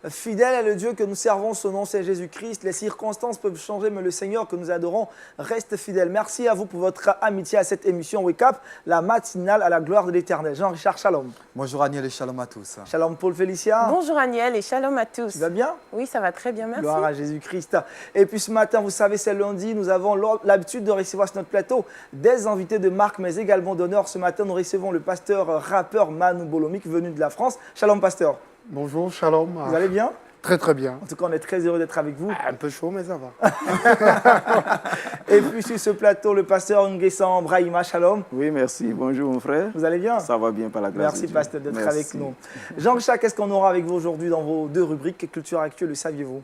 Fidèle est le Dieu que nous servons, son nom c'est Jésus-Christ. Les circonstances peuvent changer, mais le Seigneur que nous adorons reste fidèle. Merci à vous pour votre amitié à cette émission Wake Up, la matinale à la gloire de l'Éternel. Jean-Richard, shalom. Bonjour Agnel et shalom à tous. Shalom Paul Félicia. Bonjour Agnel et shalom à tous. Tu vas bien? Oui, ça va très bien, merci. Gloire à Jésus-Christ. Et puis ce matin, vous savez, c'est lundi, nous avons l'habitude de recevoir sur notre plateau des invités de marque, mais également d'honneur. Ce matin, nous recevons le pasteur rappeur Manu Bolomik, venu de la France. Shalom pasteur. Bonjour, shalom. Vous allez bien? Très très bien. En tout cas, on est très heureux d'être avec vous. Un peu chaud, mais ça va. Et puis sur ce plateau, le pasteur Nguessan Brahima, shalom. Oui, merci. Bonjour mon frère. Vous allez bien? Ça va bien par la grâce de Merci Dieu. pasteur d'être avec nous. Jean-Richard, qu'est-ce qu'on aura avec vous aujourd'hui dans vos deux rubriques? Culture actuelle, le saviez-vous?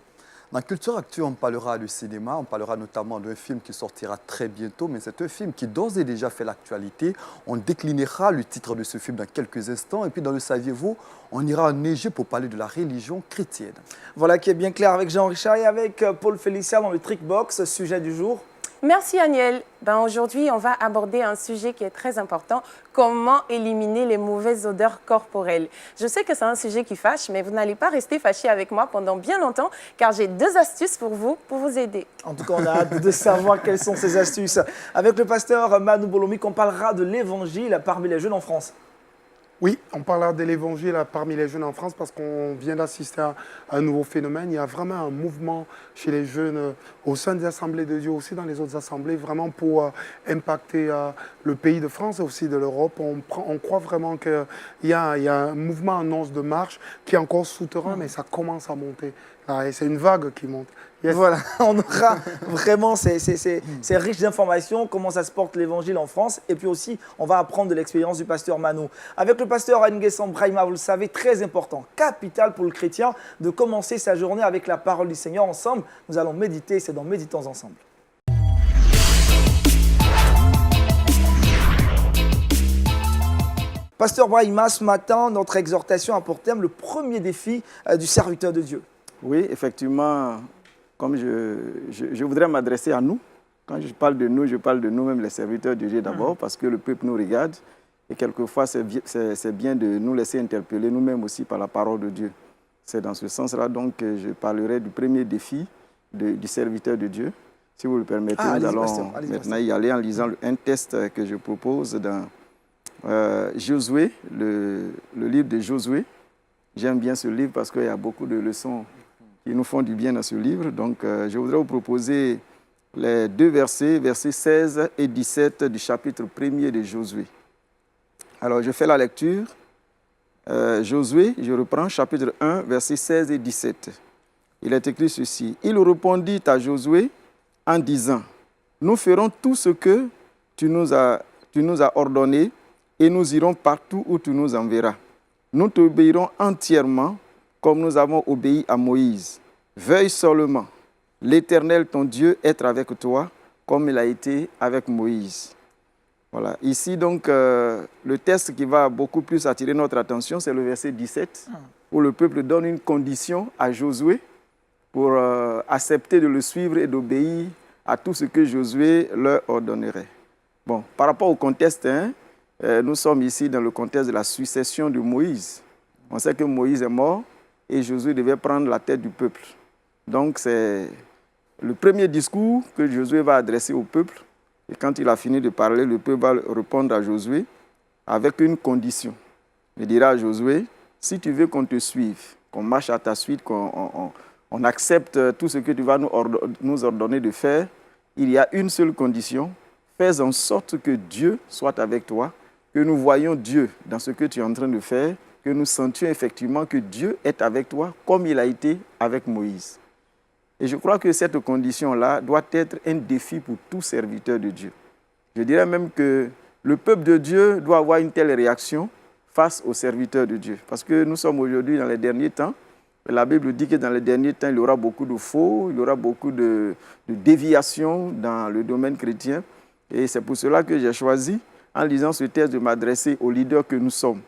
Dans Culture Actu, on parlera du cinéma, on parlera notamment d'un film qui sortira très bientôt, mais c'est un film qui d'ores et déjà fait l'actualité. On déclinera le titre de ce film dans quelques instants. Et puis dans le saviez-vous, on ira en Égypte pour parler de la religion chrétienne. Voilà qui est bien clair avec Jean-Richard et avec Paul Félicia dans le Trickbox, sujet du jour. Merci Agnel. Aujourd'hui, on va aborder un sujet qui est très important, comment éliminer les mauvaises odeurs corporelles. Je sais que c'est un sujet qui fâche, mais vous n'allez pas rester fâchés avec moi pendant bien longtemps, car j'ai 2 astuces pour vous aider. En tout cas, on a hâte de savoir quelles sont ces astuces. Avec le pasteur Manu Bolomik, on parlera de l'évangile parmi les jeunes en France. Oui, on parlera de l'évangile parmi les jeunes en France parce qu'on vient d'assister à un nouveau phénomène. Il y a vraiment un mouvement chez les jeunes au sein des assemblées de Dieu, aussi dans les autres assemblées, vraiment pour impacter le pays de France et aussi de l'Europe. On croit vraiment qu'il y a un mouvement en once de marche qui est encore souterrain, mais ça commence à monter. C'est une vague qui monte. Yes. Voilà, on aura vraiment ces riches d'informations, comment ça se porte l'évangile en France. Et puis aussi, on va apprendre de l'expérience du pasteur Manu. Avec le pasteur Nguessan Brahima, vous le savez, très important, capital pour le chrétien de commencer sa journée avec la parole du Seigneur ensemble. Nous allons méditer, c'est dans Méditons ensemble. Pasteur Brahima, ce matin, notre exhortation a pour thème le premier défi du serviteur de Dieu. Oui, effectivement, comme je voudrais m'adresser à nous. Quand je parle de nous, je parle de nous-mêmes, les serviteurs de Dieu d'abord, parce que le peuple nous regarde. Et quelquefois, c'est bien de nous laisser interpeller nous-mêmes aussi par la parole de Dieu. C'est dans ce sens-là donc que je parlerai du premier défi du serviteur de Dieu. Si vous le permettez, nous allons maintenant y aller en lisant un texte que je propose dans Josué, le livre de Josué. J'aime bien ce livre parce qu'il y a beaucoup de leçons qui nous font du bien dans ce livre. Donc, je voudrais vous proposer les 2 versets, versets 16 et 17 du chapitre 1er de Josué. Alors, je fais la lecture. Josué, je reprends, chapitre 1, versets 16 et 17. Il est écrit ceci. Il répondit à Josué en disant, « Nous ferons tout ce que tu nous as ordonné et nous irons partout où tu nous enverras. Nous t'obéirons entièrement comme nous avons obéi à Moïse. Veuille seulement, l'Éternel, ton Dieu, être avec toi, comme il a été avec Moïse. » Voilà. Ici, donc, le texte qui va beaucoup plus attirer notre attention, c'est le verset 17, où le peuple donne une condition à Josué pour accepter de le suivre et d'obéir à tout ce que Josué leur ordonnerait. Bon, par rapport au contexte, nous sommes ici dans le contexte de la succession de Moïse. On sait que Moïse est mort, et Josué devait prendre la tête du peuple. Donc, c'est le premier discours que Josué va adresser au peuple. Et quand il a fini de parler, le peuple va répondre à Josué avec une condition. Il dira à Josué, si tu veux qu'on te suive, qu'on marche à ta suite, qu'on accepte tout ce que tu vas nous ordonner de faire, il y a une seule condition. Fais en sorte que Dieu soit avec toi, que nous voyions Dieu dans ce que tu es en train de faire, que nous sentions effectivement que Dieu est avec toi comme il a été avec Moïse. Et je crois que cette condition-là doit être un défi pour tout serviteur de Dieu. Je dirais même que le peuple de Dieu doit avoir une telle réaction face aux serviteurs de Dieu. Parce que nous sommes aujourd'hui dans les derniers temps. La Bible dit que dans les derniers temps, il y aura beaucoup de faux, il y aura beaucoup de déviations dans le domaine chrétien. Et c'est pour cela que j'ai choisi, en lisant ce texte, de m'adresser aux leaders que nous sommes,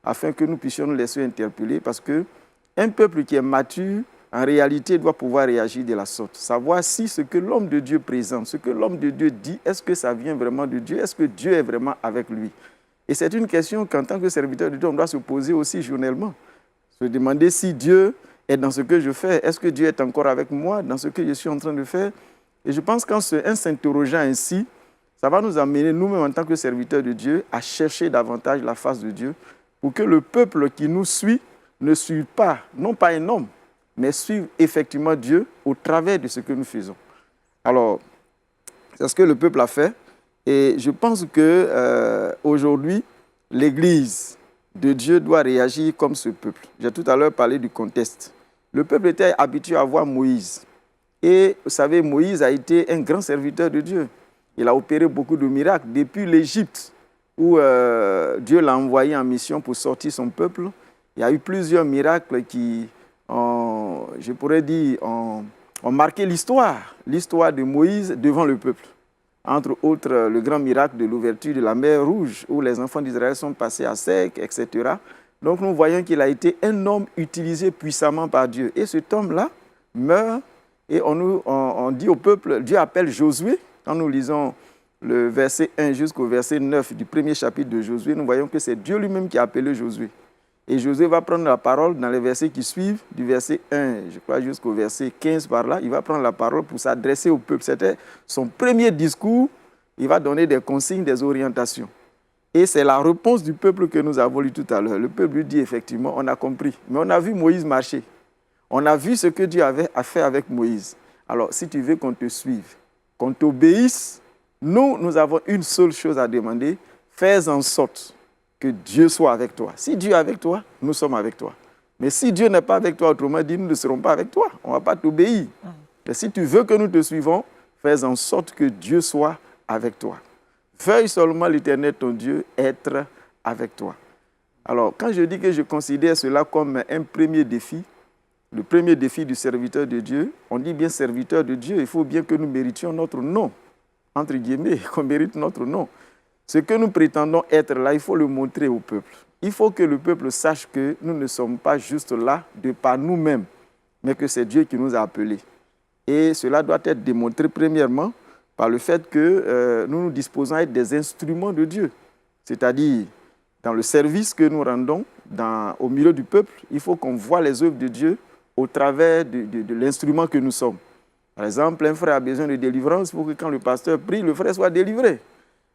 afin que nous puissions nous laisser interpeller, parce qu'un peuple qui est mature, en réalité, doit pouvoir réagir de la sorte. Savoir si ce que l'homme de Dieu présente, ce que l'homme de Dieu dit, est-ce que ça vient vraiment de Dieu? Est-ce que Dieu est vraiment avec lui? Et c'est une question qu'en tant que serviteur de Dieu, on doit se poser aussi journellement. Se demander si Dieu est dans ce que je fais? Est-ce que Dieu est encore avec moi dans ce que je suis en train de faire? Et je pense qu'en s'interrogeant ainsi, ça va nous amener, nous-mêmes en tant que serviteurs de Dieu, à chercher davantage la face de Dieu pour que le peuple qui nous suit ne suive pas, non pas un homme, mais suive effectivement Dieu au travers de ce que nous faisons. Alors, c'est ce que le peuple a fait. Et je pense qu'aujourd'hui, l'Église de Dieu doit réagir comme ce peuple. J'ai tout à l'heure parlé du contexte. Le peuple était habitué à voir Moïse. Et vous savez, Moïse a été un grand serviteur de Dieu. Il a opéré beaucoup de miracles. Depuis l'Égypte, où Dieu l'a envoyé en mission pour sortir son peuple, il y a eu plusieurs miracles qui, je pourrais dire, ont marqué l'histoire de Moïse devant le peuple. Entre autres, le grand miracle de l'ouverture de la mer Rouge, où les enfants d'Israël sont passés à sec, etc. Donc nous voyons qu'il a été un homme utilisé puissamment par Dieu. Et cet homme-là meurt, et on dit au peuple, Dieu appelle Josué. Quand nous lisons le verset 1 jusqu'au verset 9 du premier chapitre de Josué, nous voyons que c'est Dieu lui-même qui a appelé Josué. Et Josué va prendre la parole dans les versets qui suivent, du verset 1, je crois, jusqu'au verset 15 par là. Il va prendre la parole pour s'adresser au peuple. C'était son premier discours. Il va donner des consignes, des orientations. Et c'est la réponse du peuple que nous avons lu tout à l'heure. Le peuple lui dit effectivement, on a compris. Mais on a vu Moïse marcher. On a vu ce que Dieu avait à faire avec Moïse. Alors, si tu veux qu'on te suive, qu'on t'obéisse, nous avons une seule chose à demander. Fais en sorte que Dieu soit avec toi. Si Dieu est avec toi, nous sommes avec toi. Mais si Dieu n'est pas avec toi, autrement dit, nous ne serons pas avec toi. On ne va pas t'obéir. Mais si tu veux que nous te suivons, fais en sorte que Dieu soit avec toi. Veuille seulement l'Éternel, ton Dieu, être avec toi. Alors, quand je dis que je considère cela comme un premier défi, le premier défi du serviteur de Dieu, on dit bien serviteur de Dieu, il faut bien que nous méritions notre nom, entre guillemets, qu'on mérite notre nom. Ce que nous prétendons être là, il faut le montrer au peuple. Il faut que le peuple sache que nous ne sommes pas juste là de par nous-mêmes, mais que c'est Dieu qui nous a appelés. Et cela doit être démontré premièrement par le fait que nous nous disposons à être des instruments de Dieu. C'est-à-dire, dans le service que nous rendons au milieu du peuple, il faut qu'on voit les œuvres de Dieu au travers de l'instrument que nous sommes. Par exemple, un frère a besoin de délivrance, il faut que quand le pasteur prie, le frère soit délivré.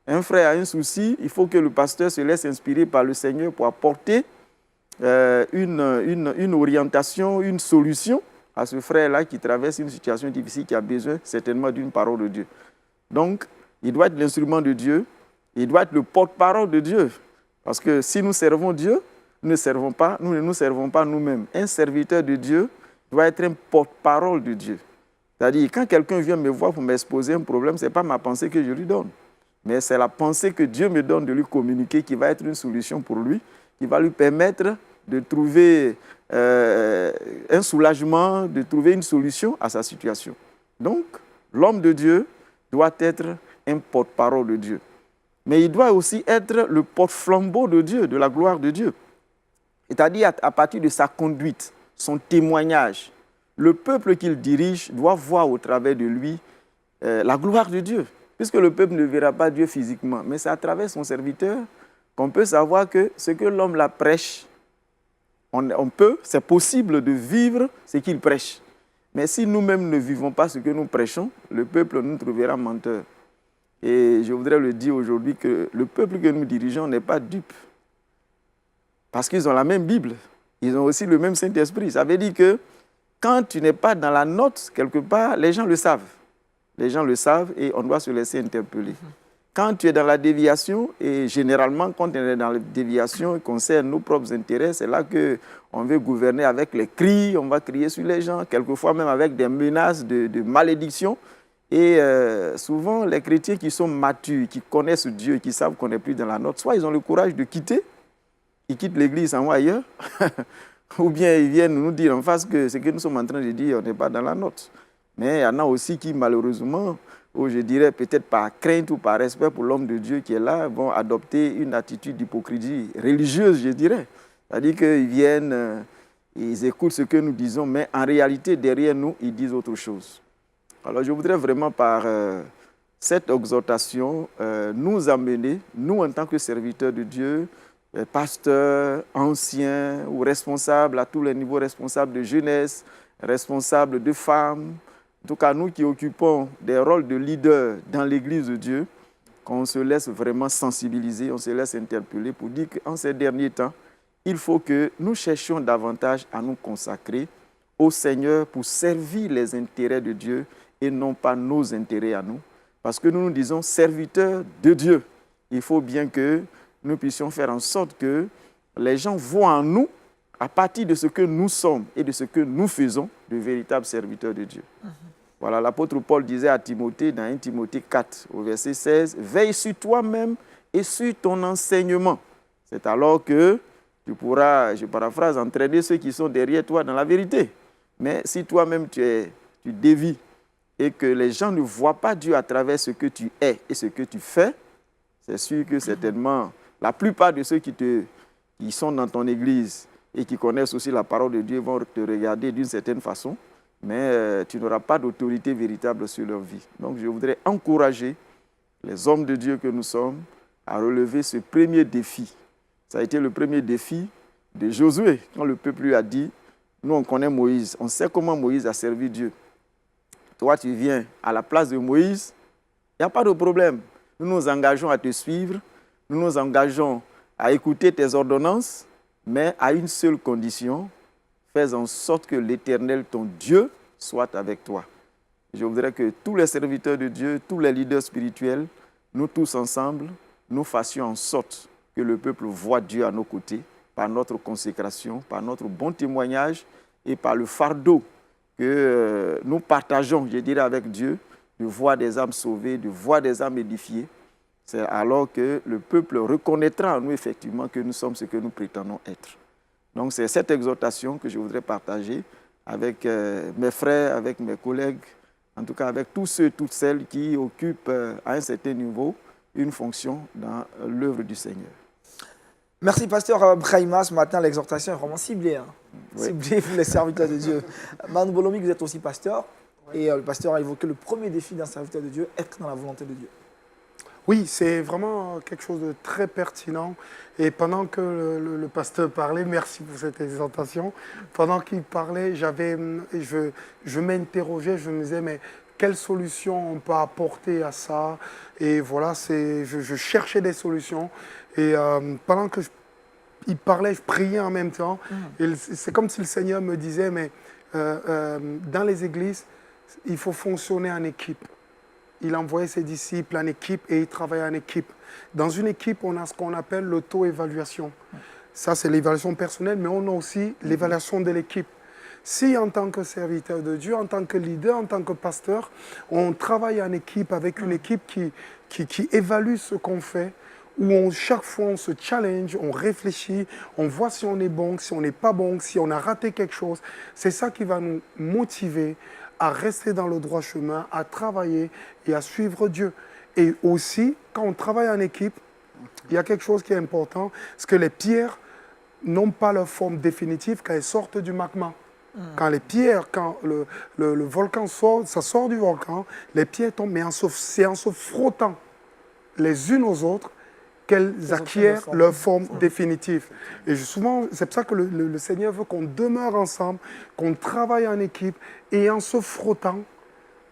Un frère a un souci, il faut que le pasteur se laisse inspirer par le Seigneur pour apporter une orientation, une solution à ce frère-là qui traverse une situation difficile, qui a besoin certainement d'une parole de Dieu. Donc, il doit être l'instrument de Dieu, il doit être le porte-parole de Dieu. Parce que si nous servons Dieu, nous ne nous servons pas nous-mêmes. Un serviteur de Dieu doit être un porte-parole de Dieu. C'est-à-dire, quand quelqu'un vient me voir pour m'exposer un problème, ce n'est pas ma pensée que je lui donne. Mais c'est la pensée que Dieu me donne de lui communiquer qui va être une solution pour lui, qui va lui permettre de trouver un soulagement, de trouver une solution à sa situation. Donc, l'homme de Dieu doit être un porte-parole de Dieu. Mais il doit aussi être le porte-flambeau de Dieu, de la gloire de Dieu. C'est-à-dire à partir de sa conduite, son témoignage. Le peuple qu'il dirige doit voir au travers de lui la gloire de Dieu. Puisque le peuple ne verra pas Dieu physiquement, mais c'est à travers son serviteur qu'on peut savoir que ce que l'homme la prêche, c'est possible de vivre ce qu'il prêche. Mais si nous-mêmes ne vivons pas ce que nous prêchons, le peuple nous trouvera menteurs. Et je voudrais le dire aujourd'hui que le peuple que nous dirigeons n'est pas dupe. Parce qu'ils ont la même Bible, ils ont aussi le même Saint-Esprit. Ça veut dire que quand tu n'es pas dans la note, quelque part, les gens le savent. Les gens le savent et on doit se laisser interpeller. Quand tu es dans la déviation, et généralement, quand on est dans la déviation qui concerne nos propres intérêts, c'est là qu'on veut gouverner avec les cris, on va crier sur les gens, quelquefois même avec des menaces de malédiction. Et souvent, les chrétiens qui sont matures, qui connaissent Dieu, qui savent qu'on n'est plus dans la note, soit ils ont le courage de quitter, ils quittent l'église, s'en vont ailleurs, ou bien ils viennent nous dire en face que ce que nous sommes en train de dire, on n'est pas dans la note. Mais il y en a aussi qui, malheureusement, ou je dirais peut-être par crainte ou par respect pour l'homme de Dieu qui est là, vont adopter une attitude d'hypocrisie religieuse, je dirais. C'est-à-dire qu'ils viennent, ils écoutent ce que nous disons, mais en réalité, derrière nous, ils disent autre chose. Alors je voudrais vraiment par cette exhortation nous amener, nous en tant que serviteurs de Dieu, pasteurs, anciens ou responsables à tous les niveaux, responsables de jeunesse, responsables de femmes, en tout cas nous qui occupons des rôles de leaders dans l'Église de Dieu, qu'on se laisse vraiment sensibiliser, on se laisse interpeller pour dire qu'en ces derniers temps, il faut que nous cherchions davantage à nous consacrer au Seigneur pour servir les intérêts de Dieu et non pas nos intérêts à nous. Parce que nous nous disons serviteurs de Dieu. Il faut bien que nous puissions faire en sorte que les gens voient en nous, à partir de ce que nous sommes et de ce que nous faisons, de véritables serviteurs de Dieu. Voilà, l'apôtre Paul disait à Timothée, dans 1 Timothée 4, au verset 16, « Veille sur toi-même et sur ton enseignement. C'est alors que tu pourras, je paraphrase, entraîner ceux qui sont derrière toi dans la vérité. Mais si toi-même tu dévis et que les gens ne voient pas Dieu à travers ce que tu es et ce que tu fais, c'est sûr que certainement la plupart de ceux qui sont dans ton église et qui connaissent aussi la parole de Dieu vont te regarder d'une certaine façon, mais tu n'auras pas d'autorité véritable sur leur vie. Donc je voudrais encourager les hommes de Dieu que nous sommes à relever ce premier défi. Ça a été le premier défi de Josué, quand le peuple lui a dit, nous on connaît Moïse, on sait comment Moïse a servi Dieu. Toi tu viens à la place de Moïse, il n'y a pas de problème. Nous nous engageons à te suivre, nous nous engageons à écouter tes ordonnances, mais à une seule condition, fais en sorte que l'Éternel, ton Dieu, soit avec toi. Je voudrais que tous les serviteurs de Dieu, tous les leaders spirituels, nous tous ensemble, nous fassions en sorte que le peuple voit Dieu à nos côtés, par notre consécration, par notre bon témoignage et par le fardeau que nous partageons, je dirais, avec Dieu, de voir des âmes sauvées, de voir des âmes édifiées. C'est alors que le peuple reconnaîtra en nous effectivement que nous sommes ce que nous prétendons être. Donc c'est cette exhortation que je voudrais partager avec mes frères, avec mes collègues, en tout cas avec tous ceux, toutes celles qui occupent à un certain niveau une fonction dans l'œuvre du Seigneur. Merci, pasteur Brahima. Ce matin, l'exhortation est vraiment ciblée. Hein. Oui. Ciblée pour les serviteurs de Dieu. Manu Bolomi, vous êtes aussi pasteur. Et le pasteur a évoqué le premier défi d'un serviteur de Dieu, être dans la volonté de Dieu. Oui, c'est vraiment quelque chose de très pertinent. Et pendant que le pasteur parlait, merci pour cette exhortation, pendant qu'il parlait, je m'interrogeais, je me disais, mais quelle solution on peut apporter à ça? Et voilà, je cherchais des solutions. Et pendant qu'il parlait, je priais en même temps. Et c'est comme si le Seigneur me disait, mais dans les églises, il faut fonctionner en équipe. Il envoyait ses disciples en équipe et il travaillait en équipe. Dans une équipe, on a ce qu'on appelle l'auto-évaluation. Ça, c'est l'évaluation personnelle, mais on a aussi l'évaluation de l'équipe. Si en tant que serviteur de Dieu, en tant que leader, en tant que pasteur, on travaille en équipe avec une équipe qui évalue ce qu'on fait, où chaque fois on se challenge, on réfléchit, on voit si on est bon, si on n'est pas bon, si on a raté quelque chose, c'est ça qui va nous motiver à rester dans le droit chemin, à travailler et à suivre Dieu. Et aussi, quand on travaille en équipe, il y a quelque chose qui est important, c'est que les pierres n'ont pas leur forme définitive quand elles sortent du magma. Quand les pierres, quand le volcan sort, ça sort du volcan, les pierres tombent, mais c'est en se frottant les unes aux autres qu'elles acquièrent leur forme définitive. Et souvent, c'est pour ça que le Seigneur veut qu'on demeure ensemble, qu'on travaille en équipe, et en se frottant,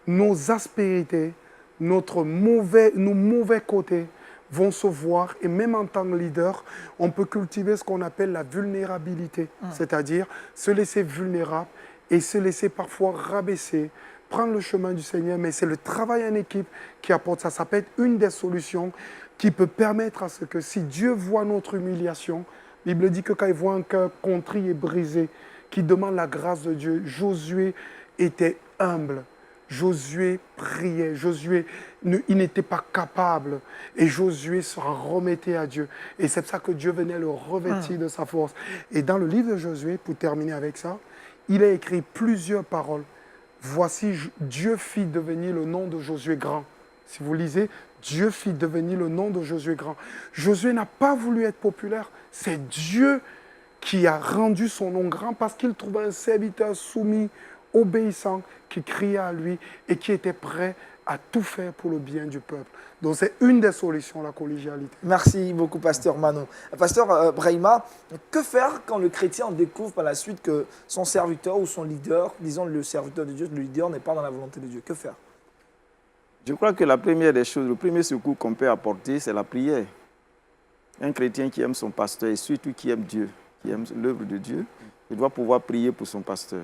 nos aspérités, nos mauvais côtés vont se voir. Et même en tant que leader, on peut cultiver ce qu'on appelle la vulnérabilité, c'est-à-dire se laisser vulnérable et se laisser parfois rabaisser, prendre le chemin du Seigneur, mais c'est le travail en équipe qui apporte ça. Ça peut être une des solutions qui peut permettre à ce que si Dieu voit notre humiliation, la Bible dit que quand il voit un cœur contrit et brisé, qui demande la grâce de Dieu, Josué était humble. Josué priait, Josué, il n'était pas capable et Josué se remettait à Dieu. Et c'est pour ça que Dieu venait le revêtir de sa force. Et dans le livre de Josué, pour terminer avec ça, il a écrit plusieurs paroles. Voici, Dieu fit devenir le nom de Josué grand. Si vous lisez, Dieu fit devenir le nom de Josué grand. Josué n'a pas voulu être populaire, c'est Dieu qui a rendu son nom grand parce qu'il trouvait un serviteur soumis, obéissant, qui criait à lui et qui était prêt à tout faire pour le bien du peuple. Donc c'est une des solutions, la collégialité. Merci beaucoup, pasteur Manon. Pasteur Brahima, que faire quand le chrétien découvre par la suite que son serviteur ou son leader, disons le serviteur de Dieu, le leader n'est pas dans la volonté de Dieu? Que faire? Je crois que la première des choses, le premier secours qu'on peut apporter, c'est la prière. Un chrétien qui aime son pasteur et surtout qui aime Dieu, qui aime l'œuvre de Dieu, il doit pouvoir prier pour son pasteur.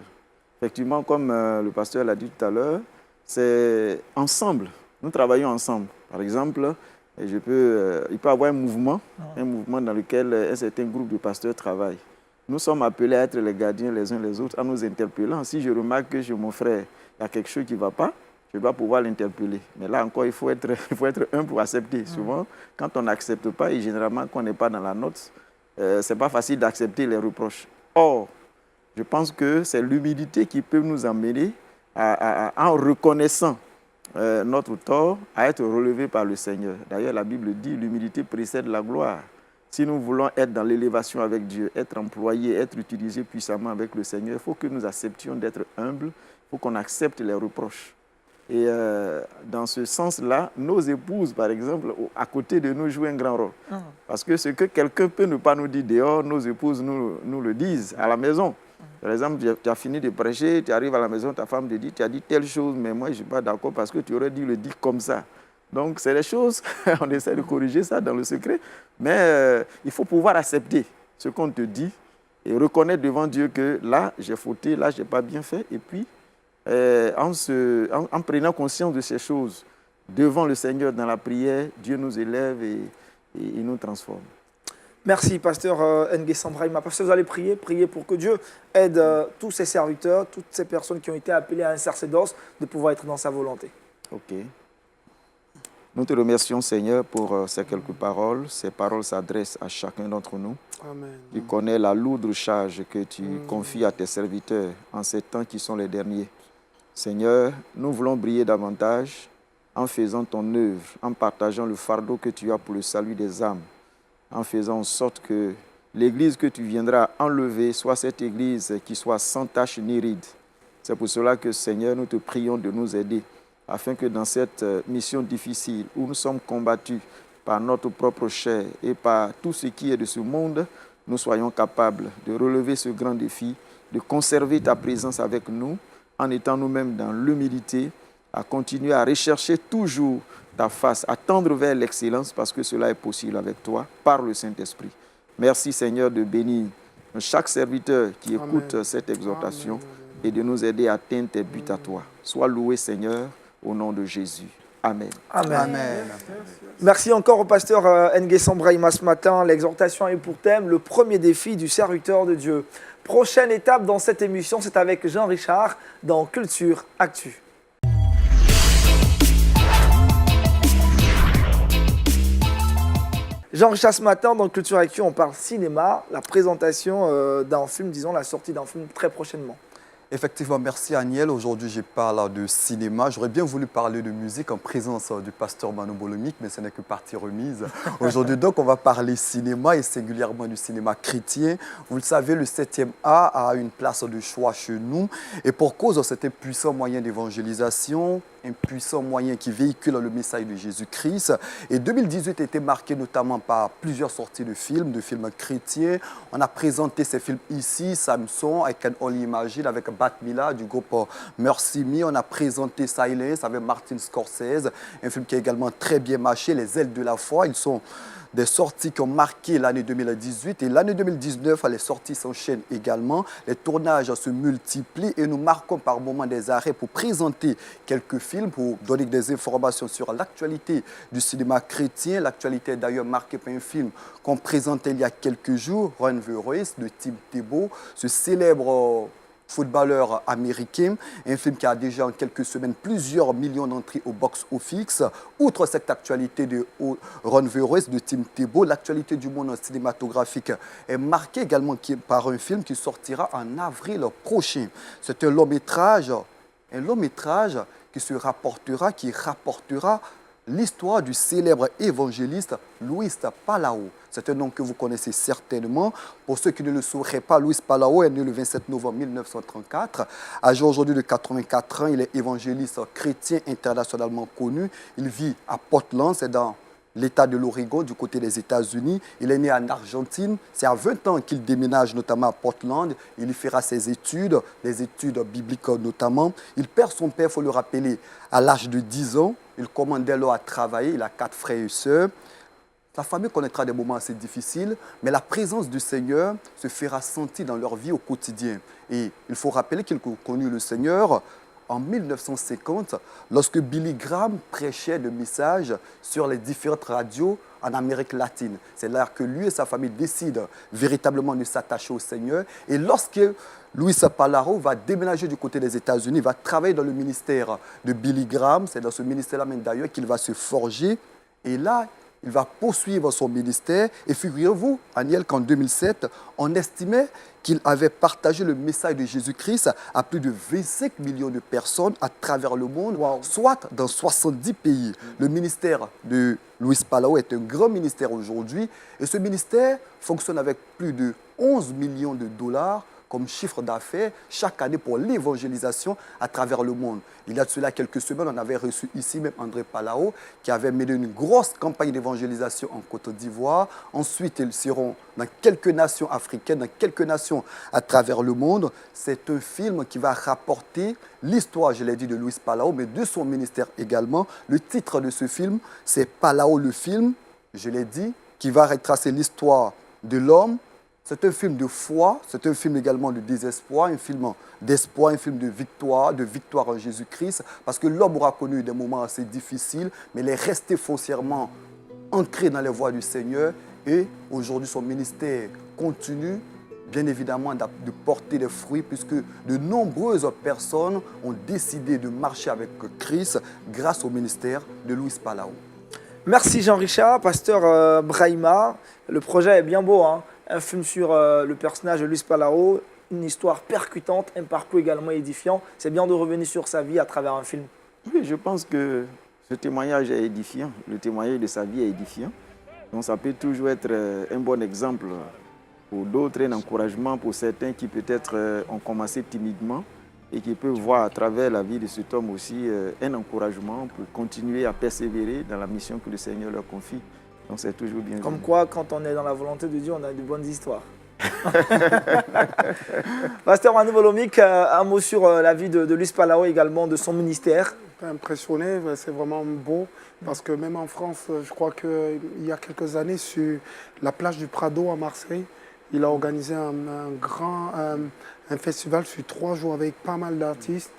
Effectivement, comme le pasteur l'a dit tout à l'heure, c'est ensemble. Nous travaillons ensemble. Par exemple, il peut y avoir un mouvement dans lequel un certain groupe de pasteurs travaillent. Nous sommes appelés à être les gardiens les uns les autres, en nous interpellant. Si je remarque que chez mon frère, il y a quelque chose qui ne va pas, je dois pouvoir l'interpeller. Mais là encore, il faut être un pour accepter. Souvent, quand on n'accepte pas, et généralement, quand on n'est pas dans la note, ce n'est pas facile d'accepter les reproches. Or, je pense que c'est l'humilité qui peut nous amener, en reconnaissant notre tort, à être relevé par le Seigneur. D'ailleurs, la Bible dit, l'humilité précède la gloire. Si nous voulons être dans l'élévation avec Dieu, être employés, être utilisés puissamment avec le Seigneur, il faut que nous acceptions d'être humbles, il faut qu'on accepte les reproches. Et dans ce sens-là, nos épouses, par exemple, à côté de nous, jouent un grand rôle. Parce que ce que quelqu'un peut ne pas nous dire dehors, nos épouses nous le disent à la maison. Par exemple, tu as fini de prêcher, tu arrives à la maison, ta femme te dit, tu as dit telle chose, mais moi, je ne suis pas d'accord parce que tu aurais dû le dire comme ça. Donc, c'est des choses, on essaie de corriger ça dans le secret, mais il faut pouvoir accepter ce qu'on te dit et reconnaître devant Dieu que là, j'ai fauté, là, je n'ai pas bien fait. Et puis, en prenant conscience de ces choses devant le Seigneur dans la prière, Dieu nous élève et il nous transforme. Merci, pasteur Nguessan Brahima. Pasteur, vous allez prier pour que Dieu aide tous ses serviteurs, toutes ces personnes qui ont été appelées à un sacerdoce, de pouvoir être dans sa volonté. Ok. Nous te remercions, Seigneur, pour ces quelques paroles. Ces paroles s'adressent à chacun d'entre nous. Amen. Tu connais la lourde charge que tu confies à tes serviteurs en ces temps qui sont les derniers. Seigneur, nous voulons briller davantage en faisant ton œuvre, en partageant le fardeau que tu as pour le salut des âmes, en faisant en sorte que l'église que tu viendras enlever soit cette église qui soit sans tache ni ride. C'est pour cela que, Seigneur, nous te prions de nous aider, afin que dans cette mission difficile où nous sommes combattus par notre propre chair et par tout ce qui est de ce monde, nous soyons capables de relever ce grand défi, de conserver ta présence avec nous, en étant nous-mêmes dans l'humilité, à continuer à rechercher toujours ta face, à tendre vers l'excellence, parce que cela est possible avec toi, par le Saint-Esprit. Merci, Seigneur, de bénir chaque serviteur qui écoute cette exhortation et de nous aider à atteindre tes buts à toi. Sois loué, Seigneur, au nom de Jésus. Amen. Amen. Amen. Merci encore au pasteur Nguessan Brahima ce matin. L'exhortation est pour thème le premier défi du serviteur de Dieu. Prochaine étape dans cette émission, c'est avec Jean Richard dans Culture Actu. Jean Richard, ce matin dans Culture Actu, on parle cinéma, la présentation d'un film, disons la sortie d'un film très prochainement. Effectivement, merci Aniel. Aujourd'hui, je parle de cinéma. J'aurais bien voulu parler de musique en présence du pasteur Manu Bolomic, mais ce n'est que partie remise. Aujourd'hui, donc, on va parler cinéma et singulièrement du cinéma chrétien. Vous le savez, le 7e art a une place de choix chez nous. Et pour cause, c'est un puissant moyen d'évangélisation, un puissant moyen qui véhicule le message de Jésus-Christ. Et 2018 a été marqué notamment par plusieurs sorties de films chrétiens. On a présenté ces films ici, Samson, I Can Only Imagine, avec Batmila du groupe Mercy Me. On a présenté Silence avec Martin Scorsese, un film qui a également très bien marché, Les Ailes de la foi. Ils sont des sorties qui ont marqué l'année 2018 et l'année 2019, les sorties s'enchaînent également. Les tournages se multiplient et nous marquons par moments des arrêts pour présenter quelques films, pour donner des informations sur l'actualité du cinéma chrétien. L'actualité est d'ailleurs marquée par un film qu'on présentait il y a quelques jours, Run the Race de Tim Tebow, ce célèbre footballeur américain, un film qui a déjà en quelques semaines plusieurs millions d'entrées au box-office. Outre cette actualité de Run the Race de Tim Tebow, l'actualité du monde cinématographique est marquée également par un film qui sortira en avril prochain. C'est un long métrage qui rapportera l'histoire du célèbre évangéliste Luis Palau. C'est un nom que vous connaissez certainement. Pour ceux qui ne le sauraient pas, Luis Palau est né le 27 novembre 1934. Âgé aujourd'hui de 84 ans, il est évangéliste chrétien internationalement connu. Il vit à Portland, c'est dans l'État de l'Oregon, du côté des États-Unis. Il est né en Argentine. C'est à 20 ans qu'il déménage notamment à Portland. Il y fera ses études, des études bibliques notamment. Il perd son père, il faut le rappeler, à l'âge de 10 ans. Il commence dès lors à travailler. Il a 4 frères et sœurs. Sa famille connaîtra des moments assez difficiles, mais la présence du Seigneur se fera sentir dans leur vie au quotidien. Et il faut rappeler qu'il a connu le Seigneur en 1950, lorsque Billy Graham prêchait le message sur les différentes radios en Amérique latine. C'est là que lui et sa famille décident véritablement de s'attacher au Seigneur. Et lorsque Luis Palau va déménager du côté des États-Unis, va travailler dans le ministère de Billy Graham, c'est dans ce ministère-là même d'ailleurs qu'il va se forger. Et là, il va poursuivre son ministère. Et figurez-vous, Aniel, qu'en 2007, on estimait qu'il avait partagé le message de Jésus-Christ à plus de 25 millions de personnes à travers le monde, soit dans 70 pays. Le ministère de Luis Palau est un grand ministère aujourd'hui. Et ce ministère fonctionne avec plus de 11 millions de dollars comme chiffre d'affaires chaque année pour l'évangélisation à travers le monde. Il y a de cela quelques semaines, on avait reçu ici même André Palau qui avait mené une grosse campagne d'évangélisation en Côte d'Ivoire. Ensuite, ils seront dans quelques nations africaines, dans quelques nations à travers le monde. C'est un film qui va rapporter l'histoire, je l'ai dit, de Luis Palau, mais de son ministère également. Le titre de ce film, c'est Palau le film, je l'ai dit, qui va retracer l'histoire de l'homme. C'est un film de foi, c'est un film également de désespoir, un film d'espoir, un film de victoire en Jésus-Christ, parce que l'homme aura connu des moments assez difficiles, mais il est resté foncièrement ancré dans les voies du Seigneur, et aujourd'hui son ministère continue, bien évidemment, de porter des fruits, puisque de nombreuses personnes ont décidé de marcher avec Christ grâce au ministère de Luis Palau. Merci Jean-Richard, pasteur Brahima. Le projet est bien beau, hein. Un film sur le personnage de Luis Palau, une histoire percutante, un parcours également édifiant. C'est bien de revenir sur sa vie à travers un film. Oui, je pense que ce témoignage est édifiant. Le témoignage de sa vie est édifiant. Donc ça peut toujours être un bon exemple pour d'autres, un encouragement pour certains qui peut-être ont commencé timidement et qui peuvent voir à travers la vie de cet homme aussi un encouragement pour continuer à persévérer dans la mission que le Seigneur leur confie. Donc c'est toujours bien. Comme quoi, quand on est dans la volonté de Dieu, on a de bonnes histoires. Pasteur Manu Volomik, un mot sur la vie de Luis Palau également, de son ministère. Impressionné, c'est vraiment beau parce que même en France, je crois qu'il y a quelques années, sur la plage du Prado à Marseille, il a organisé un festival sur 3 jours avec pas mal d'artistes.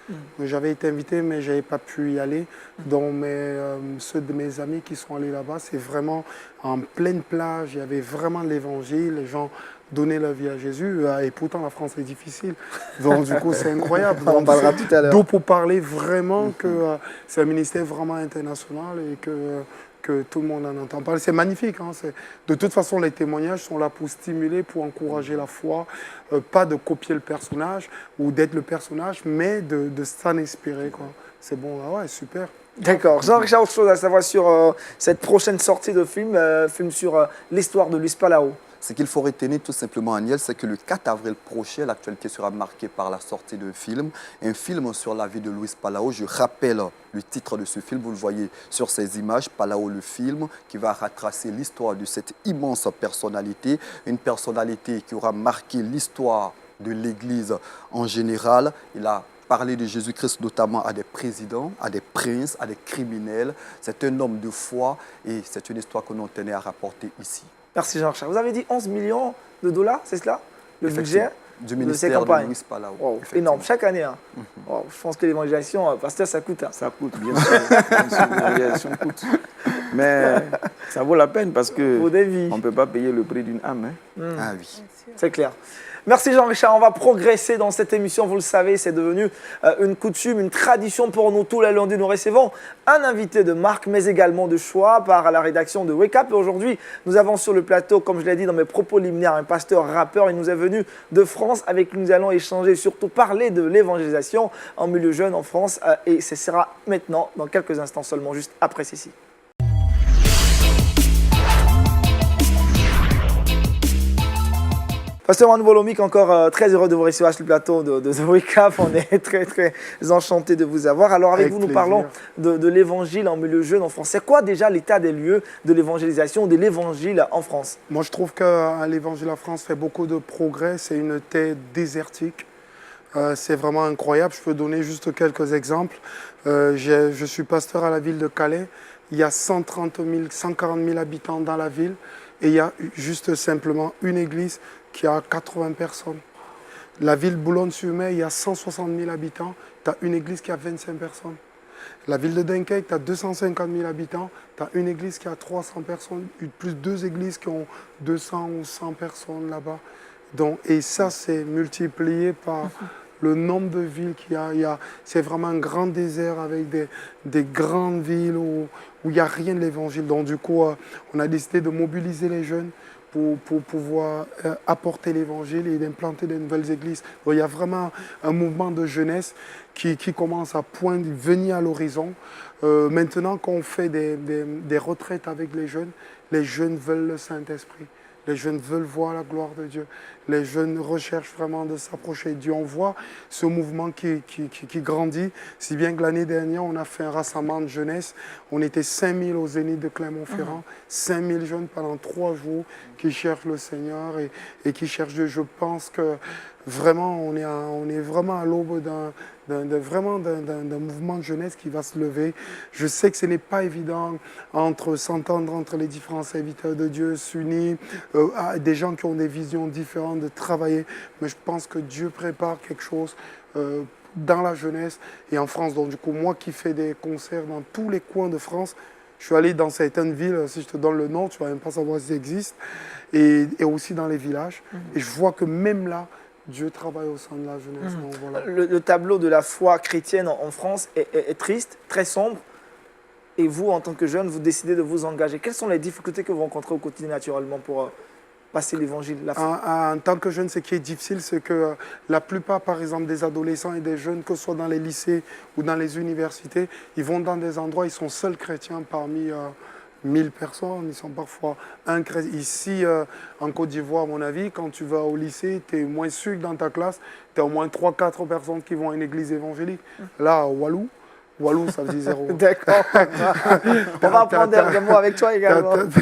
J'avais été invité, mais je n'avais pas pu y aller. Donc ceux de mes amis qui sont allés là-bas, c'est vraiment en pleine plage. Il y avait vraiment l'évangile. Les gens donnaient leur vie à Jésus. Et pourtant, la France est difficile. Donc du coup, c'est incroyable. On en parlera tout à l'heure. D'où pour parler vraiment que c'est un ministère vraiment international et que tout le monde en entend parler. C'est magnifique. Hein, de toute façon, les témoignages sont là pour stimuler, pour encourager la foi. Pas de copier le personnage ou d'être le personnage, mais de s'en inspirer. C'est bon, ah ouais, super. D'accord. Jean-Richard, autre chose à savoir sur cette prochaine sortie de film, film sur l'histoire de Luis Palau. Ce qu'il faut retenir tout simplement, Aniel, c'est que le 4 avril prochain, l'actualité sera marquée par la sortie d'un film sur la vie de Luis Palau. Je rappelle le titre de ce film, vous le voyez sur ces images, Palau le film, qui va retracer l'histoire de cette immense personnalité, une personnalité qui aura marqué l'histoire de l'Église en général. Il a parlé de Jésus-Christ notamment à des présidents, à des princes, à des criminels. C'est un homme de foi et c'est une histoire que l'on tenait à rapporter ici. Merci Jean-Charles. Vous avez dit 11 millions de dollars, c'est cela? Le budget du ministère de Luis Palau. Wow, énorme, chaque année. Hein. Wow, je pense que l'évangélisation, pasteur, ça coûte. Hein. Ça coûte, bien sûr. L'évangélisation coûte. Mais ça vaut la peine parce qu'on ne peut pas payer le prix d'une âme. Hein. Ah oui. C'est clair. Merci Jean-Richard, on va progresser dans cette émission, vous le savez, c'est devenu une coutume, une tradition pour nous. Tous les lundis, nous recevons un invité de marque, mais également de choix par la rédaction de Wake Up. Et aujourd'hui, nous avons sur le plateau, comme je l'ai dit dans mes propos liminaires, un pasteur rappeur. Il nous est venu de France, avec qui nous allons échanger et surtout parler de l'évangélisation en milieu jeune en France. Et ce sera maintenant, dans quelques instants seulement, juste après ceci. Pasteur Manu Bolomik, encore très heureux de vous recevoir sur le plateau de The Wake Up. On est très enchantés de vous avoir. Alors avec vous, nous parlons de l'évangile en milieu jeune en France. C'est quoi déjà l'état des lieux de l'évangélisation, de l'évangile en France? Moi, je trouve que l'évangile en France fait beaucoup de progrès. C'est une terre désertique. C'est vraiment incroyable. Je peux donner juste quelques exemples. Je suis pasteur à la ville de Calais. Il y a 140 000 habitants dans la ville. Et il y a juste simplement une église qui a 80 personnes. La ville de Boulogne-sur-Mer, il y a 160 000 habitants. Tu as une église qui a 25 personnes. La ville de Dunkerque, tu as 250 000 habitants. Tu as une église qui a 300 personnes. Plus deux églises qui ont 200 ou 100 personnes là-bas. Et ça, c'est multiplié par le nombre de villes qu'il y a. C'est vraiment un grand désert avec des grandes villes où il n'y a rien de l'évangile. Donc du coup, on a décidé de mobiliser les jeunes pour pouvoir apporter l'évangile et d'implanter de nouvelles églises. Donc, il y a vraiment un mouvement de jeunesse qui commence à venir à l'horizon. Maintenant qu'on fait des retraites avec les jeunes veulent le Saint-Esprit. Les jeunes veulent voir la gloire de Dieu. Les jeunes recherchent vraiment de s'approcher de Dieu. On voit ce mouvement qui grandit. Si bien que l'année dernière, on a fait un rassemblement de jeunesse. On était 5000 au Zénith de Clermont-Ferrand. 5000 jeunes pendant 3 jours qui cherchent le Seigneur et qui cherchent Dieu. Je pense que vraiment, on est vraiment à l'aube d'un mouvement de jeunesse qui va se lever. Je sais que ce n'est pas évident s'entendre entre les différents serviteurs de Dieu, s'unir, des gens qui ont des visions différentes, de travailler. Mais je pense que Dieu prépare quelque chose dans la jeunesse et en France. Donc du coup, moi qui fais des concerts dans tous les coins de France, je suis allé dans certaines villes, si je te donne le nom, tu ne vas même pas savoir si ça existe, et aussi dans les villages. Et je vois que même là, Dieu travaille au sein de la jeunesse. Donc, voilà. Le tableau de la foi chrétienne en France est triste, très sombre. Et vous, en tant que jeune, vous décidez de vous engager. Quelles sont les difficultés que vous rencontrez au quotidien naturellement pour passer l'évangile, la foi? En tant que jeune, ce qui est difficile, c'est que la plupart, par exemple, des adolescents et des jeunes, que ce soit dans les lycées ou dans les universités, ils vont dans des endroits, ils sont seuls chrétiens parmi 1000 personnes, ils sont parfois un chrétien. Ici, en Côte d'Ivoire, à mon avis, quand tu vas au lycée, tu es moins sûr que dans ta classe, tu as au moins 3-4 personnes qui vont à une église évangélique. Là, à Walou, ça veut dire 0. D'accord. On va apprendre des mots avec toi également. Tu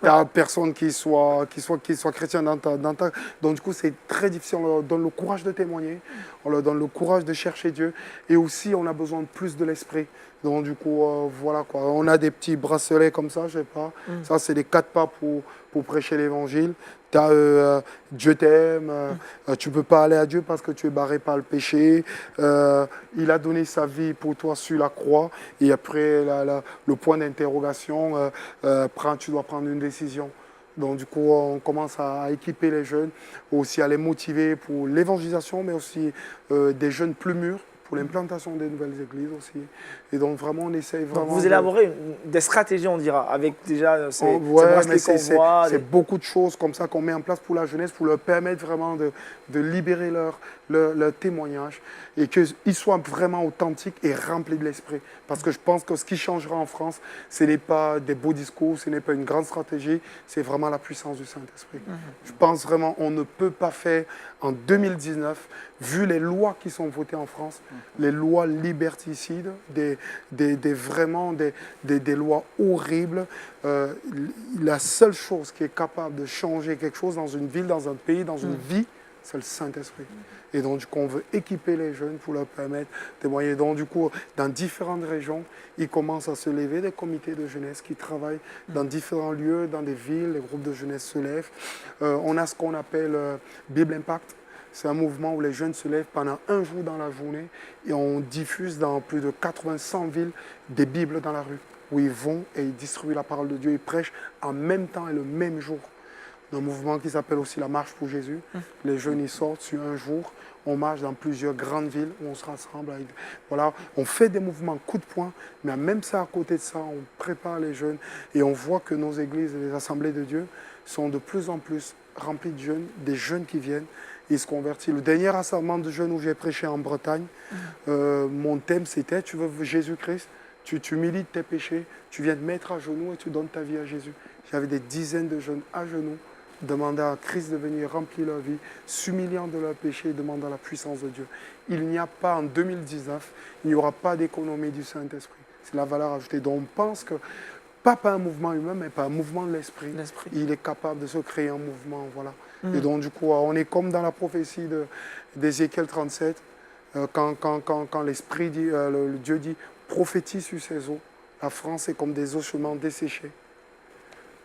n'as personne qui soit chrétien dans ta... Donc du coup, c'est très difficile. On leur donne le courage de témoigner, on leur donne le courage de chercher Dieu. Et aussi, on a besoin de plus de l'esprit. Donc du coup, voilà quoi. On a des petits bracelets comme ça, je sais pas. Ça, c'est les 4 pas pour prêcher l'évangile. Dieu t'aime, tu ne peux pas aller à Dieu parce que tu es barré par le péché. Il a donné sa vie pour toi sur la croix. Et après, le point d'interrogation, tu dois prendre une décision. Donc du coup, on commence à équiper les jeunes, aussi à les motiver pour l'évangélisation, mais aussi des jeunes plus mûrs, pour l'implantation des nouvelles églises aussi. Et donc vraiment, on essaye vraiment... Donc, vous élaborez des stratégies, on dira, avec déjà ces c'est beaucoup de choses comme ça qu'on met en place pour la jeunesse, pour leur permettre vraiment de libérer leur témoignage et qu'ils soient vraiment authentiques et remplis de l'esprit. Parce que je pense que ce qui changera en France, ce n'est pas des beaux discours, ce n'est pas une grande stratégie, c'est vraiment la puissance du Saint-Esprit. Je pense vraiment qu'on ne peut pas faire en 2019, vu les lois qui sont votées en France, les lois liberticides, vraiment des lois horribles. La seule chose qui est capable de changer quelque chose dans une ville, dans un pays, dans une vie, c'est le Saint-Esprit. Et donc, du coup, on veut équiper les jeunes pour leur permettre de témoigner. Donc, du coup, dans différentes régions, il commence à se lever des comités de jeunesse qui travaillent dans différents lieux, dans des villes, les groupes de jeunesse se lèvent. On a ce qu'on appelle Bible Impact. C'est un mouvement où les jeunes se lèvent pendant un jour dans la journée et on diffuse dans plus de 80-100 villes des Bibles dans la rue, où ils vont et ils distribuent la parole de Dieu, ils prêchent en même temps et le même jour. Un mouvement qui s'appelle aussi la Marche pour Jésus. Les jeunes y sortent sur un jour, on marche dans plusieurs grandes villes où on se rassemble. Voilà, on fait des mouvements coup de poing, mais même ça, à côté de ça, on prépare les jeunes et on voit que nos églises et les assemblées de Dieu sont de plus en plus remplies de jeunes, des jeunes qui viennent. Ils se convertissent. Le dernier rassemblement de jeunes où j'ai prêché en Bretagne, mon thème c'était « Tu veux Jésus-Christ, tu milites tes péchés, tu viens te mettre à genoux et tu donnes ta vie à Jésus ». J'avais des dizaines de jeunes à genoux demandant à Christ de venir remplir leur vie, s'humiliant de leur péché et demandant la puissance de Dieu. Il n'y a pas, en 2019, il n'y aura pas d'économie du Saint-Esprit. C'est la valeur ajoutée. Donc on pense que, pas un mouvement humain, mais pas un mouvement de l'esprit. Il est capable de se créer un mouvement, voilà. Et donc du coup, on est comme dans la prophétie d'Ézéchiel 37, quand l'Esprit dit, le Dieu dit, prophétise sur ces eaux. La France est comme des ossements desséchés.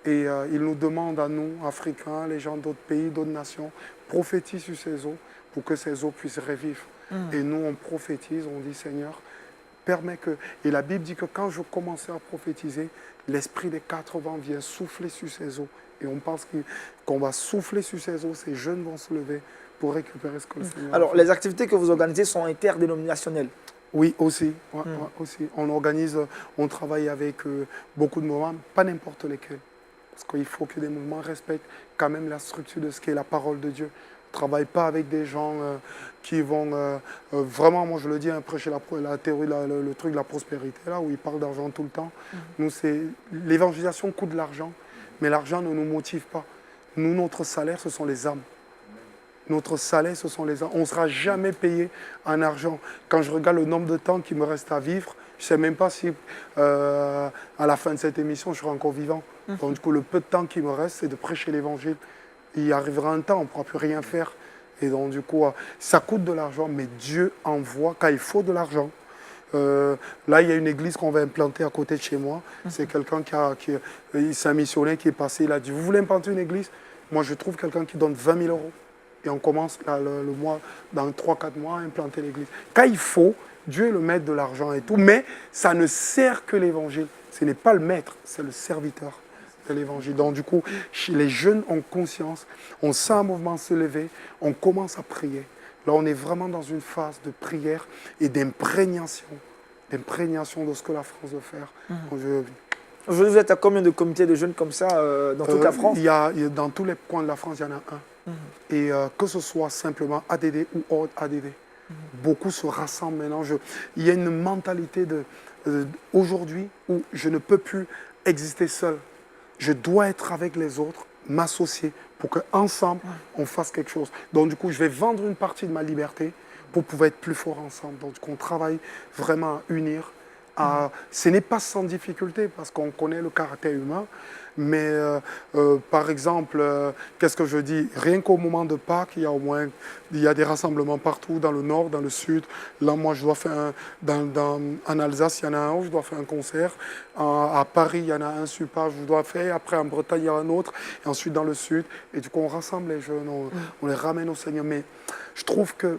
Et il nous demande à nous, Africains, les gens d'autres pays, d'autres nations, prophétise sur ces eaux pour que ces eaux puissent revivre. Et nous, on prophétise, on dit, Seigneur, permet que... Et la Bible dit que quand je commençais à prophétiser, l'esprit des 4 vents vient souffler sur ces eaux. Et on pense qu'on va souffler sur ces eaux, ces jeunes vont se lever pour récupérer ce que le Seigneur Alors, a fait. les activités que vous organisez sont interdénominationnelles. Oui, aussi. Ouais, aussi. On organise, on travaille avec beaucoup de mouvements, pas n'importe lesquels. Parce qu'il faut que des mouvements respectent quand même la structure de ce qu'est la parole de Dieu. On ne travaille pas avec des gens qui vont vraiment, moi je le dis, prêcher la théorie, le truc de la prospérité, là où ils parlent d'argent tout le temps. Nous, l'évangélisation coûte de l'argent, mais l'argent ne nous motive pas. Nous, notre salaire, ce sont les âmes. Notre salaire, ce sont les âmes. On ne sera jamais payé en argent. Quand je regarde le nombre de temps qu'il me reste à vivre, je ne sais même pas si à la fin de cette émission, je serai encore vivant. Donc du coup, le peu de temps qui me reste, c'est de prêcher l'évangile. Il arrivera un temps, on ne pourra plus rien faire. Et donc du coup, ça coûte de l'argent, mais Dieu envoie quand il faut de l'argent. Là, il y a une église qu'on va implanter à côté de chez moi. C'est quelqu'un c'est un missionnaire qui est passé, il a dit, vous voulez implanter une église? Moi, je trouve quelqu'un qui donne 20 000 €. Et on commence là, le mois, dans 3-4 mois, à implanter l'église. Quand il faut, Dieu est le maître de l'argent et tout, mais ça ne sert que l'évangile. Ce n'est pas le maître, c'est le serviteur de l'évangile. Donc du coup, les jeunes ont conscience, on sent un mouvement se lever, on commence à prier. Là, on est vraiment dans une phase de prière et d'imprégnation de ce que la France veut faire. Aujourd'hui, vous êtes à combien de comités de jeunes comme ça dans toute la France? Dans tous les coins de la France, il y en a un. Et que ce soit simplement ADD ou hors ADD. Beaucoup se rassemblent maintenant. Il y a une mentalité aujourd'hui où je ne peux plus exister seul. Je dois être avec les autres, m'associer pour qu'ensemble, on fasse quelque chose. Donc du coup, je vais vendre une partie de ma liberté pour pouvoir être plus fort ensemble. Donc du coup, on travaille vraiment à unir. Ce n'est pas sans difficulté parce qu'on connaît le caractère humain, mais par exemple, qu'est-ce que je dis? Rien qu'au moment de Pâques, il y a des rassemblements partout, dans le nord, dans le sud. Là, moi, je dois faire en Alsace, il y en a un où je dois faire un concert. À Paris, il y en a un super, je dois faire. Après, en Bretagne, il y a un autre. Et ensuite, dans le sud. Et du coup, on rassemble les jeunes, on les ramène au Seigneur. Mais je trouve que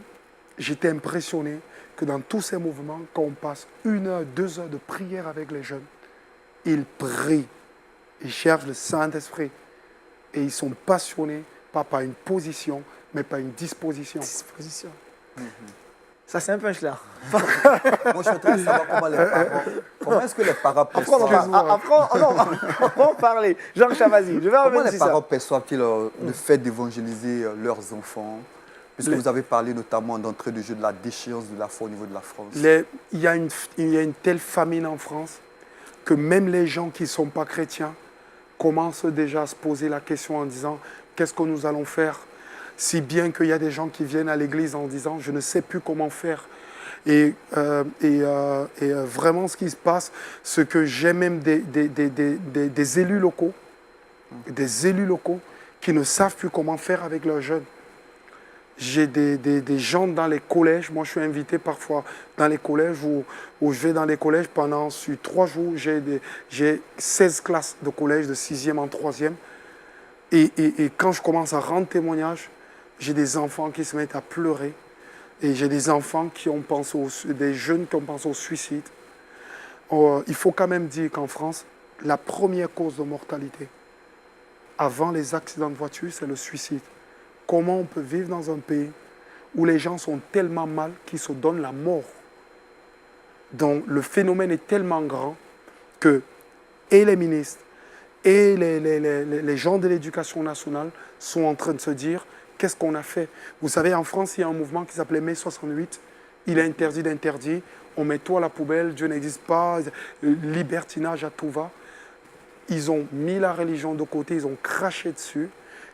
j'étais impressionné que dans tous ces mouvements, quand on passe 1 heure, 2 heures de prière avec les jeunes, ils prient, ils cherchent le Saint-Esprit et ils sont passionnés, pas par une position, mais par une disposition. Ça, c'est un punch là. Moi, je suis en train de savoir comment est-ce que les parents Après, on va en parler. Jean Chavazi, je vais comment revenir les sur ça. parents perçoivent-ils le fait d'évangéliser leurs enfants? Puisque vous avez parlé notamment d'entrée de jeu de la déchéance de la foi au niveau de la France. Il y a une telle famine en France que même les gens qui ne sont pas chrétiens commencent déjà à se poser la question en disant qu'est-ce que nous allons faire? Si bien qu'il y a des gens qui viennent à l'église en disant je ne sais plus comment faire. Et vraiment ce qui se passe, c'est que j'ai même des élus locaux qui ne savent plus comment faire avec leurs jeunes. J'ai des gens dans les collèges. Moi, je suis invité parfois dans les collèges où je vais dans les collèges pendant 3 jours. J'ai 16 classes de collège de 6e en 3e. Et quand je commence à rendre témoignage, j'ai des enfants qui se mettent à pleurer. Et j'ai des enfants des jeunes qui ont pensé au suicide. Il faut quand même dire qu'en France, la première cause de mortalité avant les accidents de voiture, c'est le suicide. Comment on peut vivre dans un pays où les gens sont tellement mal qu'ils se donnent la mort? Donc le phénomène est tellement grand que et les ministres et les gens de l'éducation nationale sont en train de se dire qu'est-ce qu'on a fait? Vous savez, en France, il y a un mouvement qui s'appelait Mai 68. Il est interdit d'interdire. On met tout à la poubelle, Dieu n'existe pas, libertinage à tout va. Ils ont mis la religion de côté, ils ont craché dessus.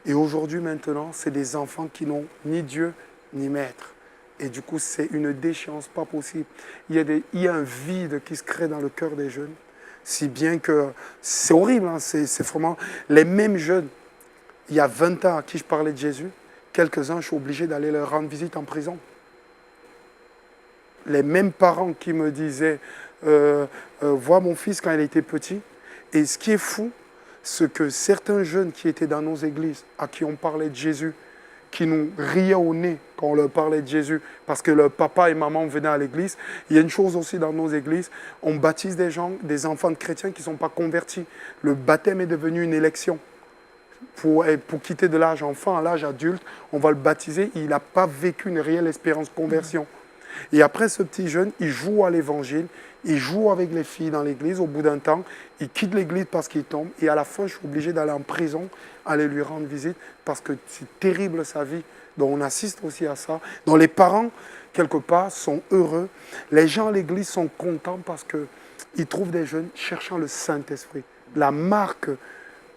Et aujourd'hui, maintenant, c'est des enfants qui n'ont ni Dieu ni maître. Et du coup, c'est une déchéance pas possible. Il y a un vide qui se crée dans le cœur des jeunes, si bien que c'est horrible. Hein, c'est vraiment les mêmes jeunes, il y a 20 ans à qui je parlais de Jésus, quelques-uns, je suis obligé d'aller leur rendre visite en prison. Les mêmes parents qui me disaient vois mon fils quand il était petit. Et ce qui est fou, c'est que certains jeunes qui étaient dans nos églises, à qui on parlait de Jésus, qui nous riaient au nez quand on leur parlait de Jésus, parce que leur papa et maman venaient à l'église. Il y a une chose aussi dans nos églises, on baptise des gens, des enfants de chrétiens qui ne sont pas convertis. Le baptême est devenu une élection. Pour quitter de l'âge enfant à l'âge adulte, on va le baptiser. Il n'a pas vécu une réelle espérance de conversion. Et après, ce petit jeune, il joue à l'évangile, il joue avec les filles dans l'église. Au bout d'un temps, il quitte l'église parce qu'il tombe. Et à la fin, je suis obligé d'aller en prison, aller lui rendre visite, parce que c'est terrible sa vie. Donc on assiste aussi à ça. Donc les parents, quelque part, sont heureux. Les gens à l'église sont contents parce qu'ils trouvent des jeunes cherchant le Saint-Esprit. La marque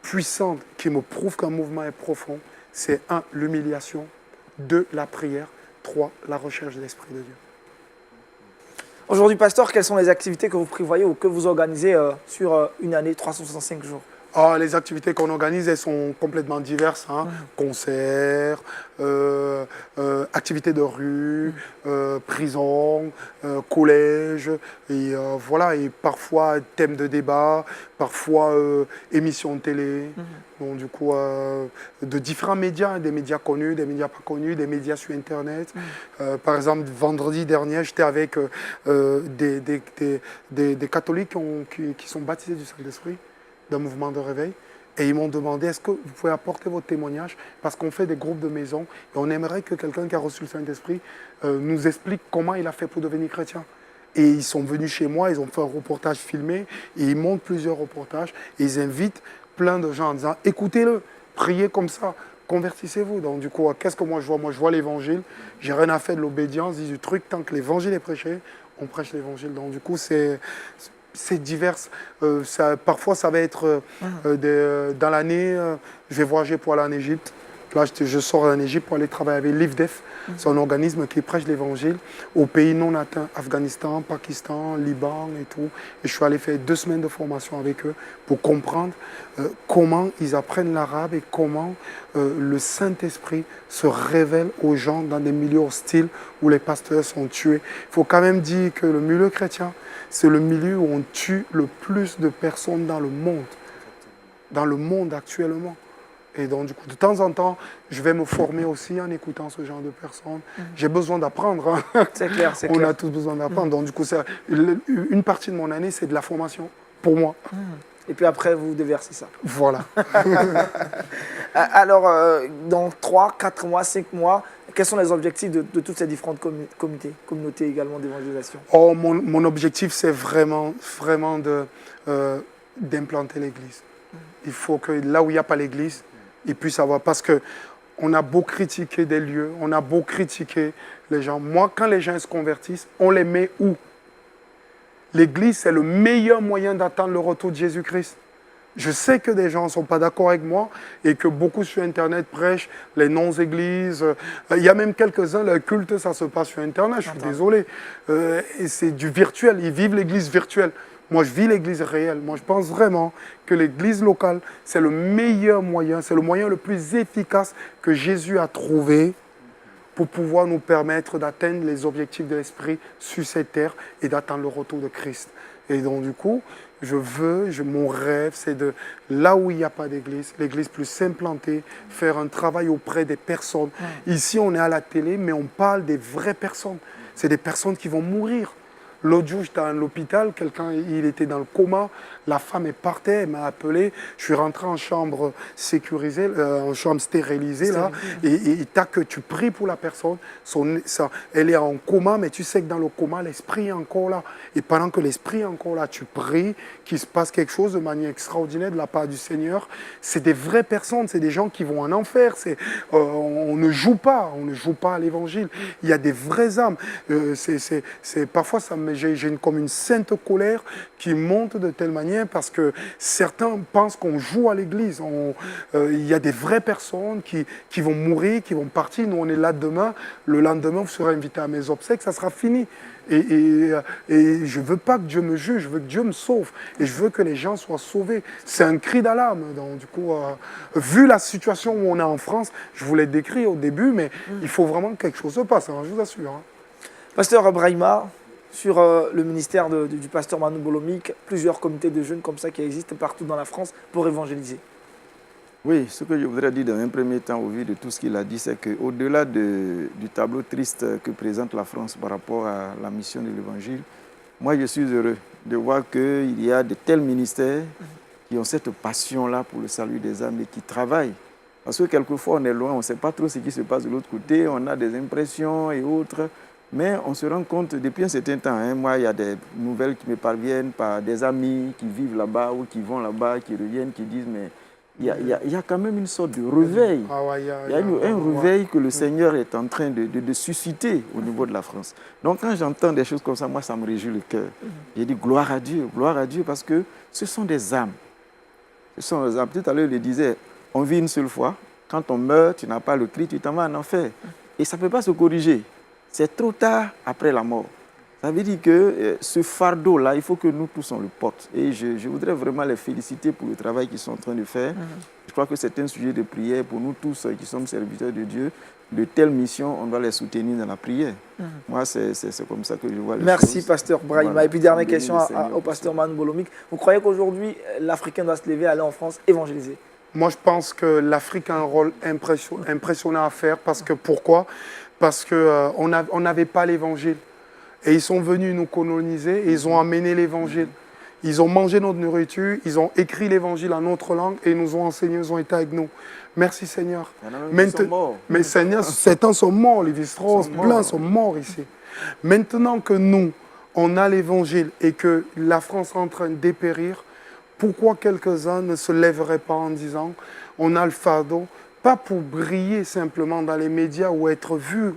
puissante qui me prouve qu'un mouvement est profond, c'est 1, l'humiliation, 2, la prière, 3, la recherche de l'Esprit de Dieu. Aujourd'hui, pasteur, quelles sont les activités que vous prévoyez ou que vous organisez sur une année, 365 jours? Les activités qu'on organise, elles sont complètement diverses. Hein. Concerts, activités de rue, prison, collège, et voilà, et parfois thèmes de débat, parfois émissions de télé. Donc du coup, de différents médias, des médias connus, des médias pas connus, des médias sur Internet. Par exemple, vendredi dernier, j'étais avec des catholiques qui sont baptisés du Saint-Esprit, d'un mouvement de réveil, et ils m'ont demandé est-ce que vous pouvez apporter votre témoignage, parce qu'on fait des groupes de maison et on aimerait que quelqu'un qui a reçu le Saint-Esprit nous explique comment il a fait pour devenir chrétien. Et ils sont venus chez moi, ils ont fait un reportage filmé, et ils montent plusieurs reportages, et ils invitent plein de gens en disant écoutez-le, priez comme ça, convertissez-vous. Donc du coup, qu'est-ce que moi je vois? Moi je vois l'évangile, j'ai rien à faire de l'obédience, du truc, tant que l'évangile est prêché, on prêche l'évangile. Donc du coup, c'est divers. Parfois, ça va être dans l'année, je vais voyager pour aller en Égypte. Là, je sors en Égypte pour aller travailler avec l'IFDEF. C'est un organisme qui prêche l'évangile aux pays non atteints, Afghanistan, Pakistan, Liban et tout. Et je suis allé faire 2 semaines de formation avec eux pour comprendre comment ils apprennent l'arabe et comment le Saint-Esprit se révèle aux gens dans des milieux hostiles où les pasteurs sont tués. Il faut quand même dire que le milieu chrétien, c'est le milieu où on tue le plus de personnes dans le monde actuellement. Et donc, du coup, de temps en temps, je vais me former aussi en écoutant ce genre de personnes. J'ai besoin d'apprendre. Hein. C'est clair, c'est On clair. a tous besoin d'apprendre. Donc, du coup, une partie de mon année, c'est de la formation pour moi. Et puis après, vous déversez ça. Voilà. Alors, dans 3, 4 mois, 5 mois, quels sont les objectifs de toutes ces différentes communautés également d'évangélisation? Mon objectif, c'est vraiment d'implanter l'église. Il faut que là où il n'y a pas l'église, il puisse avoir. Parce qu'on a beau critiquer des lieux, on a beau critiquer les gens. Moi, quand les gens se convertissent, on les met où? L'église, c'est le meilleur moyen d'attendre le retour de Jésus-Christ. Je sais que des gens ne sont pas d'accord avec moi et que beaucoup sur Internet prêchent les non-églises. Il y a même quelques-uns, leur culte, ça se passe sur Internet, je suis désolé. Et c'est du virtuel, ils vivent l'église virtuelle. Moi, je vis l'église réelle. Moi, je pense vraiment que l'église locale, c'est le meilleur moyen, c'est le moyen le plus efficace que Jésus a trouvé pour pouvoir nous permettre d'atteindre les objectifs de l'Esprit sur cette terre et d'attendre le retour de Christ. Et donc, du coup, mon rêve, c'est de, là où il n'y a pas d'église, l'église puisse s'implanter, faire un travail auprès des personnes. Ici, on est à la télé, mais on parle des vraies personnes. C'est des personnes qui vont mourir. L'autre jour, j'étais à l'hôpital, quelqu'un, il était dans le coma, la femme est par terre, elle m'a appelé, je suis rentré en chambre sécurisée, en chambre stérilisée, là, et que tu pries pour la personne, elle est en coma, mais tu sais que dans le coma, l'esprit est encore là. Et pendant que l'esprit est encore là, tu pries qu'il se passe quelque chose de manière extraordinaire de la part du Seigneur. C'est des vraies personnes, c'est des gens qui vont en enfer. On ne joue pas à l'évangile. Il y a des vraies âmes. Parfois, ça me mais j'ai comme une sainte colère qui monte de telle manière parce que certains pensent qu'on joue à l'église. Il y a des vraies personnes qui vont mourir, qui vont partir. Nous, on est là demain. Le lendemain, vous serez invité à mes obsèques, ça sera fini. Et je ne veux pas que Dieu me juge, je veux que Dieu me sauve. Et je veux que les gens soient sauvés. C'est un cri d'alarme. Donc, du coup, vu la situation où on est en France, je vous l'ai décrit au début, mais il faut vraiment que quelque chose se passe, hein, je vous assure. Hein. Pasteur Brahima, sur le ministère du pasteur Manu Bolomik, plusieurs comités de jeunes comme ça qui existent partout dans la France pour évangéliser. Oui, ce que je voudrais dire dans un premier temps au vu de tout ce qu'il a dit, c'est qu'au-delà du tableau triste que présente la France par rapport à la mission de l'Évangile, moi je suis heureux de voir qu'il y a de tels ministères qui ont cette passion-là pour le salut des âmes et qui travaillent. Parce que quelquefois on est loin, on ne sait pas trop ce qui se passe de l'autre côté, on a des impressions et autres, mais on se rend compte depuis un certain temps. Hein, moi, il y a des nouvelles qui me parviennent par des amis qui vivent là-bas ou qui vont là-bas, qui reviennent, qui disent mais il y a quand même une sorte de réveil. Il y a un réveil que le Seigneur est en train de susciter au niveau de la France. Donc quand j'entends des choses comme ça, moi, ça me réjouit le cœur. J'ai dit gloire à Dieu, parce que ce sont des âmes. Ce sont des âmes. Tout à l'heure, il le disait, on vit une seule fois. Quand on meurt, tu n'as pas le cri, tu t'en vas en enfer. Et ça ne peut pas se corriger. C'est trop tard après la mort. Ça veut dire que ce fardeau-là, il faut que nous tous on le porte. Et je voudrais vraiment les féliciter pour le travail qu'ils sont en train de faire. Je crois que c'est un sujet de prière pour nous tous qui sommes serviteurs de Dieu. De telles missions, on doit les soutenir dans la prière. Moi, c'est comme ça que je vois les choses. Merci, pasteur Brahima. Voilà. Et puis, dernière question Seigneur, au pasteur Manu Bolomik. Vous croyez qu'aujourd'hui, l'Africain doit se lever, aller en France, évangéliser? Moi, je pense que l'Afrique a un rôle impressionnant à faire. Parce que, pourquoi? Parce qu'on n'avait pas l'évangile. Et ils sont venus nous coloniser et ils ont amené l'évangile. Ils ont mangé notre nourriture, ils ont écrit l'évangile en notre langue et ils nous ont enseigné, ils ont été avec nous. Merci Seigneur. Mais Seigneur, certains sont morts, les Lévi-Strauss, Blanc sont morts ici. Maintenant que nous, on a l'évangile et que la France est en train de dépérir, pourquoi quelques-uns ne se lèveraient pas en disant, on a le fardeau, pas pour briller simplement dans les médias ou être vus,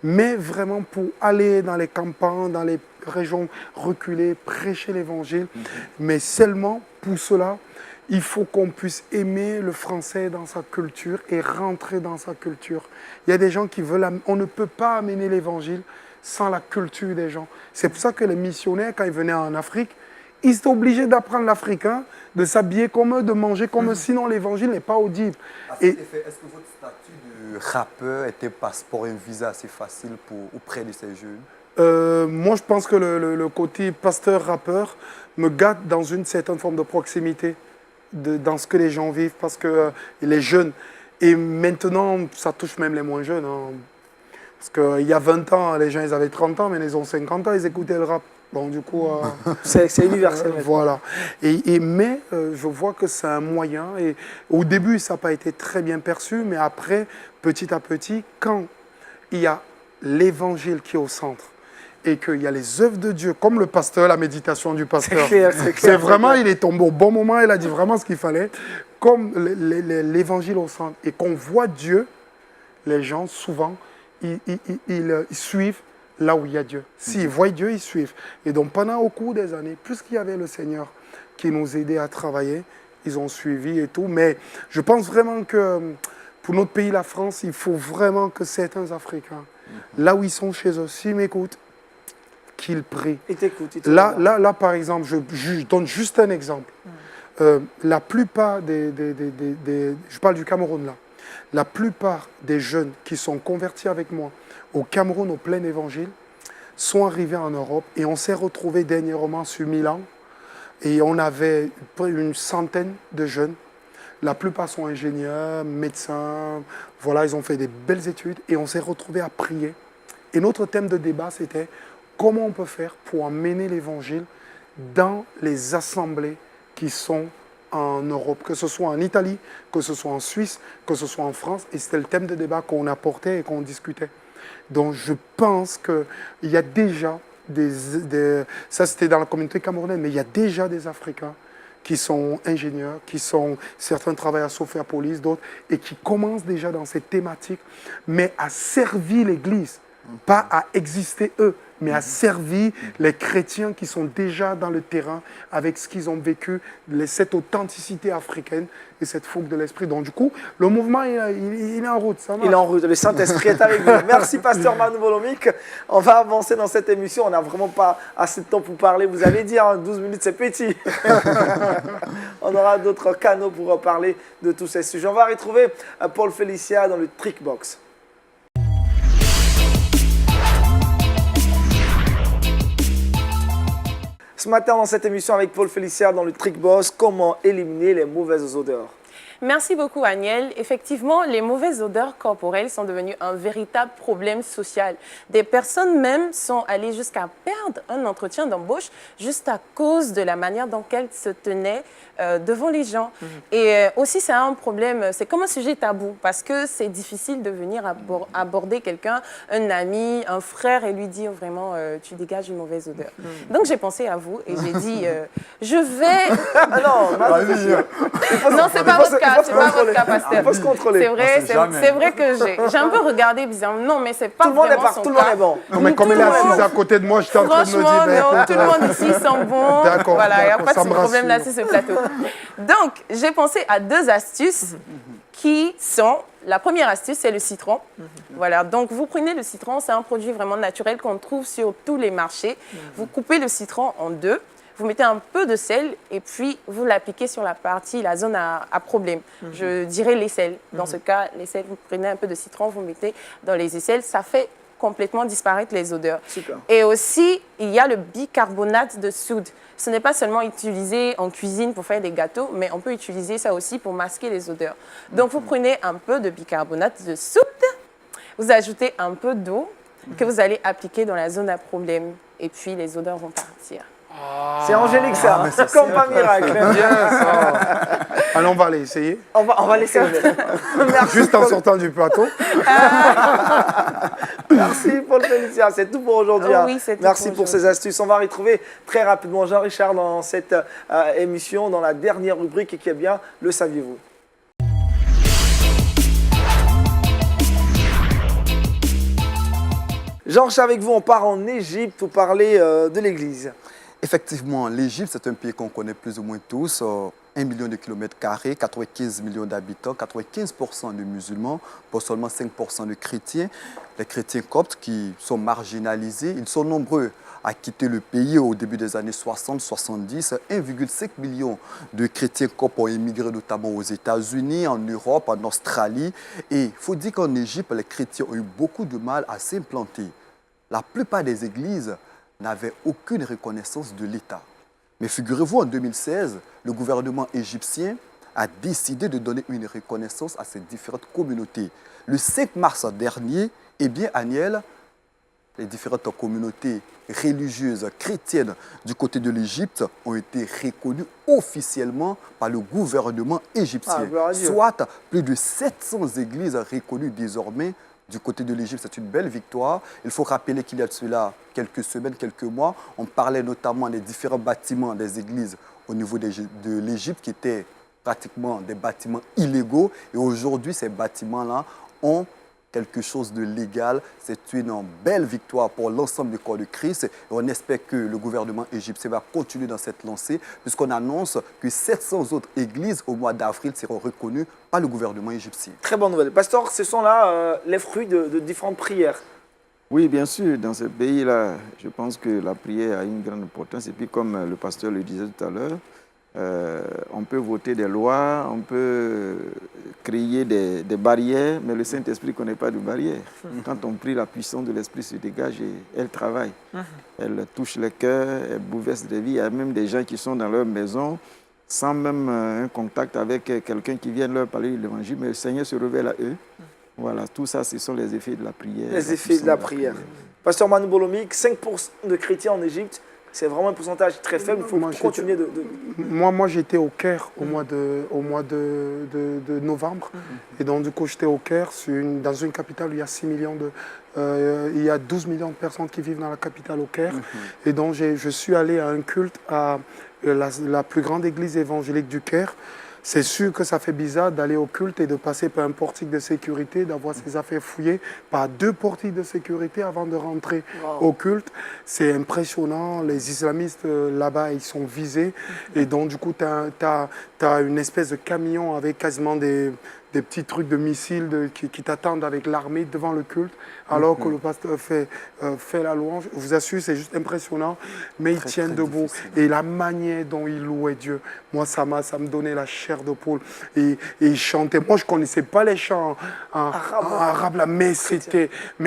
mais vraiment pour aller dans les campagnes, dans les régions reculées, prêcher l'évangile. Mais seulement pour cela, il faut qu'on puisse aimer le français dans sa culture et rentrer dans sa culture. Il y a des gens qui veulent... On ne peut pas amener l'évangile sans la culture des gens. C'est pour ça que les missionnaires, quand ils venaient en Afrique, ils étaient obligés d'apprendre l'africain, de s'habiller comme eux, de manger comme eux, sinon l'évangile n'est pas audible. Est-ce que votre statut de rappeur était un passeport, un visa assez facile auprès de ces jeunes? Moi, je pense que le côté pasteur-rappeur me gâte dans une certaine forme de proximité dans ce que les gens vivent, parce que les jeunes, et maintenant, ça touche même les moins jeunes. Hein, parce qu'il y a 20 ans, les gens ils avaient 30 ans, mais ils ont 50 ans, ils écoutaient le rap. Bon, du coup, c'est universel. Voilà. Mais je vois que c'est un moyen. Et au début, ça n'a pas été très bien perçu, mais après, petit à petit, quand il y a l'évangile qui est au centre et qu'il y a les œuvres de Dieu, comme le pasteur, la méditation du pasteur, c'est vraiment, il est tombé au bon moment, il a dit vraiment ce qu'il fallait, comme l'évangile au centre, et qu'on voit Dieu, les gens, souvent, ils suivent là où il y a Dieu. S'ils voient Dieu, ils suivent. Et donc, au cours des années, puisqu'il y avait le Seigneur qui nous aidait à travailler, ils ont suivi et tout. Mais je pense vraiment que pour notre pays, la France, il faut vraiment que certains Africains, là où ils sont chez eux, s'ils m'écoutent, qu'ils prient. Là, par exemple, je donne juste un exemple. La plupart je parle du Cameroun là, la plupart des jeunes qui sont convertis avec moi au Cameroun, au plein évangile, sont arrivés en Europe et on s'est retrouvés dernièrement sur Milan et on avait une centaine de jeunes. La plupart sont ingénieurs, médecins, voilà, ils ont fait des belles études et on s'est retrouvés à prier. Et notre thème de débat, c'était comment on peut faire pour emmener l'évangile dans les assemblées qui sont en Europe, que ce soit en Italie, que ce soit en Suisse, que ce soit en France. Et c'était le thème de débat qu'on apportait et qu'on discutait. Donc je pense qu'il y a déjà ça c'était dans la communauté camerounaise, mais il y a déjà des Africains qui sont ingénieurs, certains travaillent à Sophia Police, d'autres, et qui commencent déjà dans ces thématiques, mais à servir l'Église, pas à exister eux, mais a servi les chrétiens qui sont déjà dans le terrain avec ce qu'ils ont vécu, cette authenticité africaine et cette fougue de l'esprit. Donc du coup, le mouvement, il est en route. Ça marche. Il est en route, le Saint-Esprit est avec vous. Merci, pasteur Manu Bolomik. On va avancer dans cette émission. On n'a vraiment pas assez de temps pour parler. Vous avez dit, 12 minutes, c'est petit. On aura d'autres canaux pour parler de tous ces sujets. On va retrouver Paul Félicia dans le Trickbox. Ce matin, dans cette émission avec Paul Félicia dans le Trickbox, comment éliminer les mauvaises odeurs? Merci beaucoup, Aniel. Effectivement, les mauvaises odeurs corporelles sont devenues un véritable problème social. Des personnes même sont allées jusqu'à perdre un entretien d'embauche juste à cause de la manière dont elles se tenaient devant les gens. Et aussi, c'est un problème, c'est comme un sujet tabou parce que c'est difficile de venir aborder quelqu'un, un ami, un frère et lui dire vraiment, tu dégages une mauvaise odeur. Donc, j'ai pensé à vous et j'ai dit, je vais... Non, c'est pas votre cas. C'est pas votre cas, pasteur. Il faut se contrôler. C'est vrai que j'ai un peu regardé bizarrement. Non, mais c'est pas tout le monde vraiment est partout, tout le monde est bon. Non, mais comme elle est assise à côté de moi, j'étais en train de me dire... Franchement, tout le monde ici sent bon. D'accord, voilà, il n'y a pas ça de me problème là rassure. sur ce plateau. Donc, j'ai pensé à 2 astuces qui sont... La première astuce, c'est le citron. Voilà, donc vous prenez le citron, c'est un produit vraiment naturel qu'on trouve sur tous les marchés. Vous coupez le citron en 2. Vous mettez un peu de sel et puis vous l'appliquez sur la zone à problème. Je dirais l'aisselle. Dans ce cas, l'aisselle, vous prenez un peu de citron, vous mettez dans les aisselles. Ça fait complètement disparaître les odeurs. Super. Et aussi, il y a le bicarbonate de soude. Ce n'est pas seulement utilisé en cuisine pour faire des gâteaux, mais on peut utiliser ça aussi pour masquer les odeurs. Donc, vous prenez un peu de bicarbonate de soude, vous ajoutez un peu d'eau que vous allez appliquer dans la zone à problème. Et puis, les odeurs vont partir. C'est angélique ça, comme pas miracle. Bien, ça. Allez, on va aller essayer. On va laisser le Merci. Juste en sortant du plateau. Merci Paul Félicia, c'est tout pour aujourd'hui. Oh oui, c'est tout Merci pour pour ces astuces. On va retrouver très rapidement Jean-Richard dans cette émission, dans la dernière rubrique qui est bien le saviez-vous. Jean-Richard, avec vous, on part en Égypte pour parler de l'Église. Effectivement, l'Égypte, c'est un pays qu'on connaît plus ou moins tous. 1 million de kilomètres carrés, 95 millions d'habitants, 95% de musulmans, pour seulement 5% de chrétiens. Les chrétiens coptes qui sont marginalisés, ils sont nombreux à quitter le pays au début des années 60-70. 1,5 million de chrétiens coptes ont émigré notamment aux États-Unis, en Europe, en Australie. Et il faut dire qu'en Égypte, les chrétiens ont eu beaucoup de mal à s'implanter. La plupart des églises n'avaient aucune reconnaissance de l'État. Mais figurez-vous, en 2016, le gouvernement égyptien a décidé de donner une reconnaissance à ces différentes communautés. Le 5 mars dernier, eh bien, Aniel, les différentes communautés religieuses chrétiennes du côté de l'Égypte ont été reconnues officiellement par le gouvernement égyptien. Soit plus de 700 églises reconnues désormais du côté de l'Égypte. C'est une belle victoire. Il faut rappeler qu'il y a de cela quelques semaines, quelques mois, on parlait notamment des différents bâtiments des églises au niveau de l'Égypte qui étaient pratiquement des bâtiments illégaux. Et aujourd'hui, ces bâtiments-là ont quelque chose de légal. C'est une belle victoire pour l'ensemble du corps de Christ. Et on espère que le gouvernement égyptien va continuer dans cette lancée, puisqu'on annonce que 700 autres églises au mois d'avril seront reconnues par le gouvernement égyptien. Très bonne nouvelle. Pasteur, ce sont là les fruits de différentes prières. Oui, bien sûr, dans ce pays-là, je pense que la prière a une grande importance. Et puis, comme le pasteur le disait tout à l'heure, on peut voter des lois, on peut créer des barrières, mais le Saint-Esprit ne connaît pas de barrières. Quand on prie, la puissance de l'Esprit se dégage et elle travaille. Elle touche le cœur, elle bouleverse des vies. Il y a même des gens qui sont dans leur maison sans même un contact avec quelqu'un qui vient leur parler de l'Évangile, mais le Seigneur se révèle à eux. Voilà, tout ça, ce sont les effets de la prière. Les effets de la prière. Pasteur Manu Bolomik, 5% de chrétiens en Égypte, c'est vraiment un pourcentage très faible. Il faut continuer de... Moi, j'étais au Caire au mois de novembre. Et donc, du coup, j'étais au Caire, dans une capitale où il y a 6 millions il y a 12 millions de personnes qui vivent dans la capitale au Caire. Et donc, je suis allé à un culte à la plus grande église évangélique du Caire. C'est sûr que ça fait bizarre d'aller au culte et de passer par un portique de sécurité, d'avoir ses affaires fouillées par 2 portiques de sécurité avant de rentrer au culte. C'est impressionnant. Les islamistes là-bas, ils sont visés. Et donc, du coup, tu as une espèce de camion avec quasiment des petits trucs de missiles qui t'attendent avec l'armée devant le culte, alors que le pasteur fait la louange. Je vous assure, c'est juste impressionnant, mais ils tiennent debout. difficile. Et la manière dont ils louaient Dieu, moi, ça me donnait la chair de poule. Et ils chantaient. Moi, je ne connaissais pas les chants en arabe, là, mais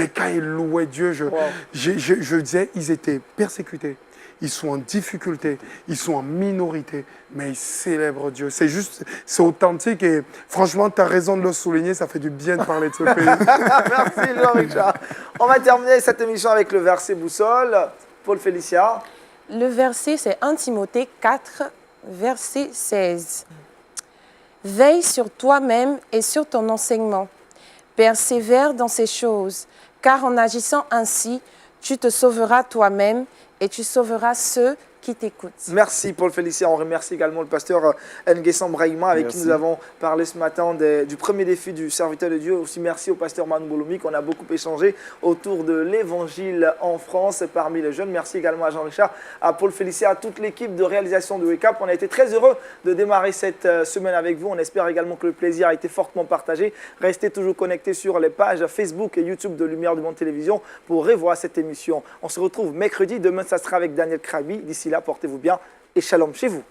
quand ils louaient Dieu, je disais, ils étaient persécutés. Ils sont en difficulté, ils sont en minorité, mais ils célèbrent Dieu. C'est authentique et franchement, tu as raison de le souligner, ça fait du bien de parler de ce pays. Merci Jean-Richard. On va terminer cette émission avec le verset boussole. Paul Félicia. Le verset, c'est 1 Timothée 4, verset 16. Veille sur toi-même et sur ton enseignement. Persévère dans ces choses, car en agissant ainsi, tu te sauveras toi-même et tu sauveras ceux qui t'écoutent. Merci Paul Félicia. On remercie également le pasteur Nguessan Brahima avec qui nous avons parlé ce matin du premier défi du serviteur de Dieu. Aussi merci au pasteur Manu Bolomi qu'on a beaucoup échangé autour de l'évangile en France parmi les jeunes. Merci également à Jean-Richard, à Paul Félicia, à toute l'équipe de réalisation de Wake Up. On a été très heureux de démarrer cette semaine avec vous. On espère également que le plaisir a été fortement partagé. Restez toujours connectés sur les pages Facebook et YouTube de Lumière du Monde Télévision pour revoir cette émission. On se retrouve mercredi. Demain, ça sera avec Daniel Krabi. D'ici là, portez-vous bien et shalom chez vous.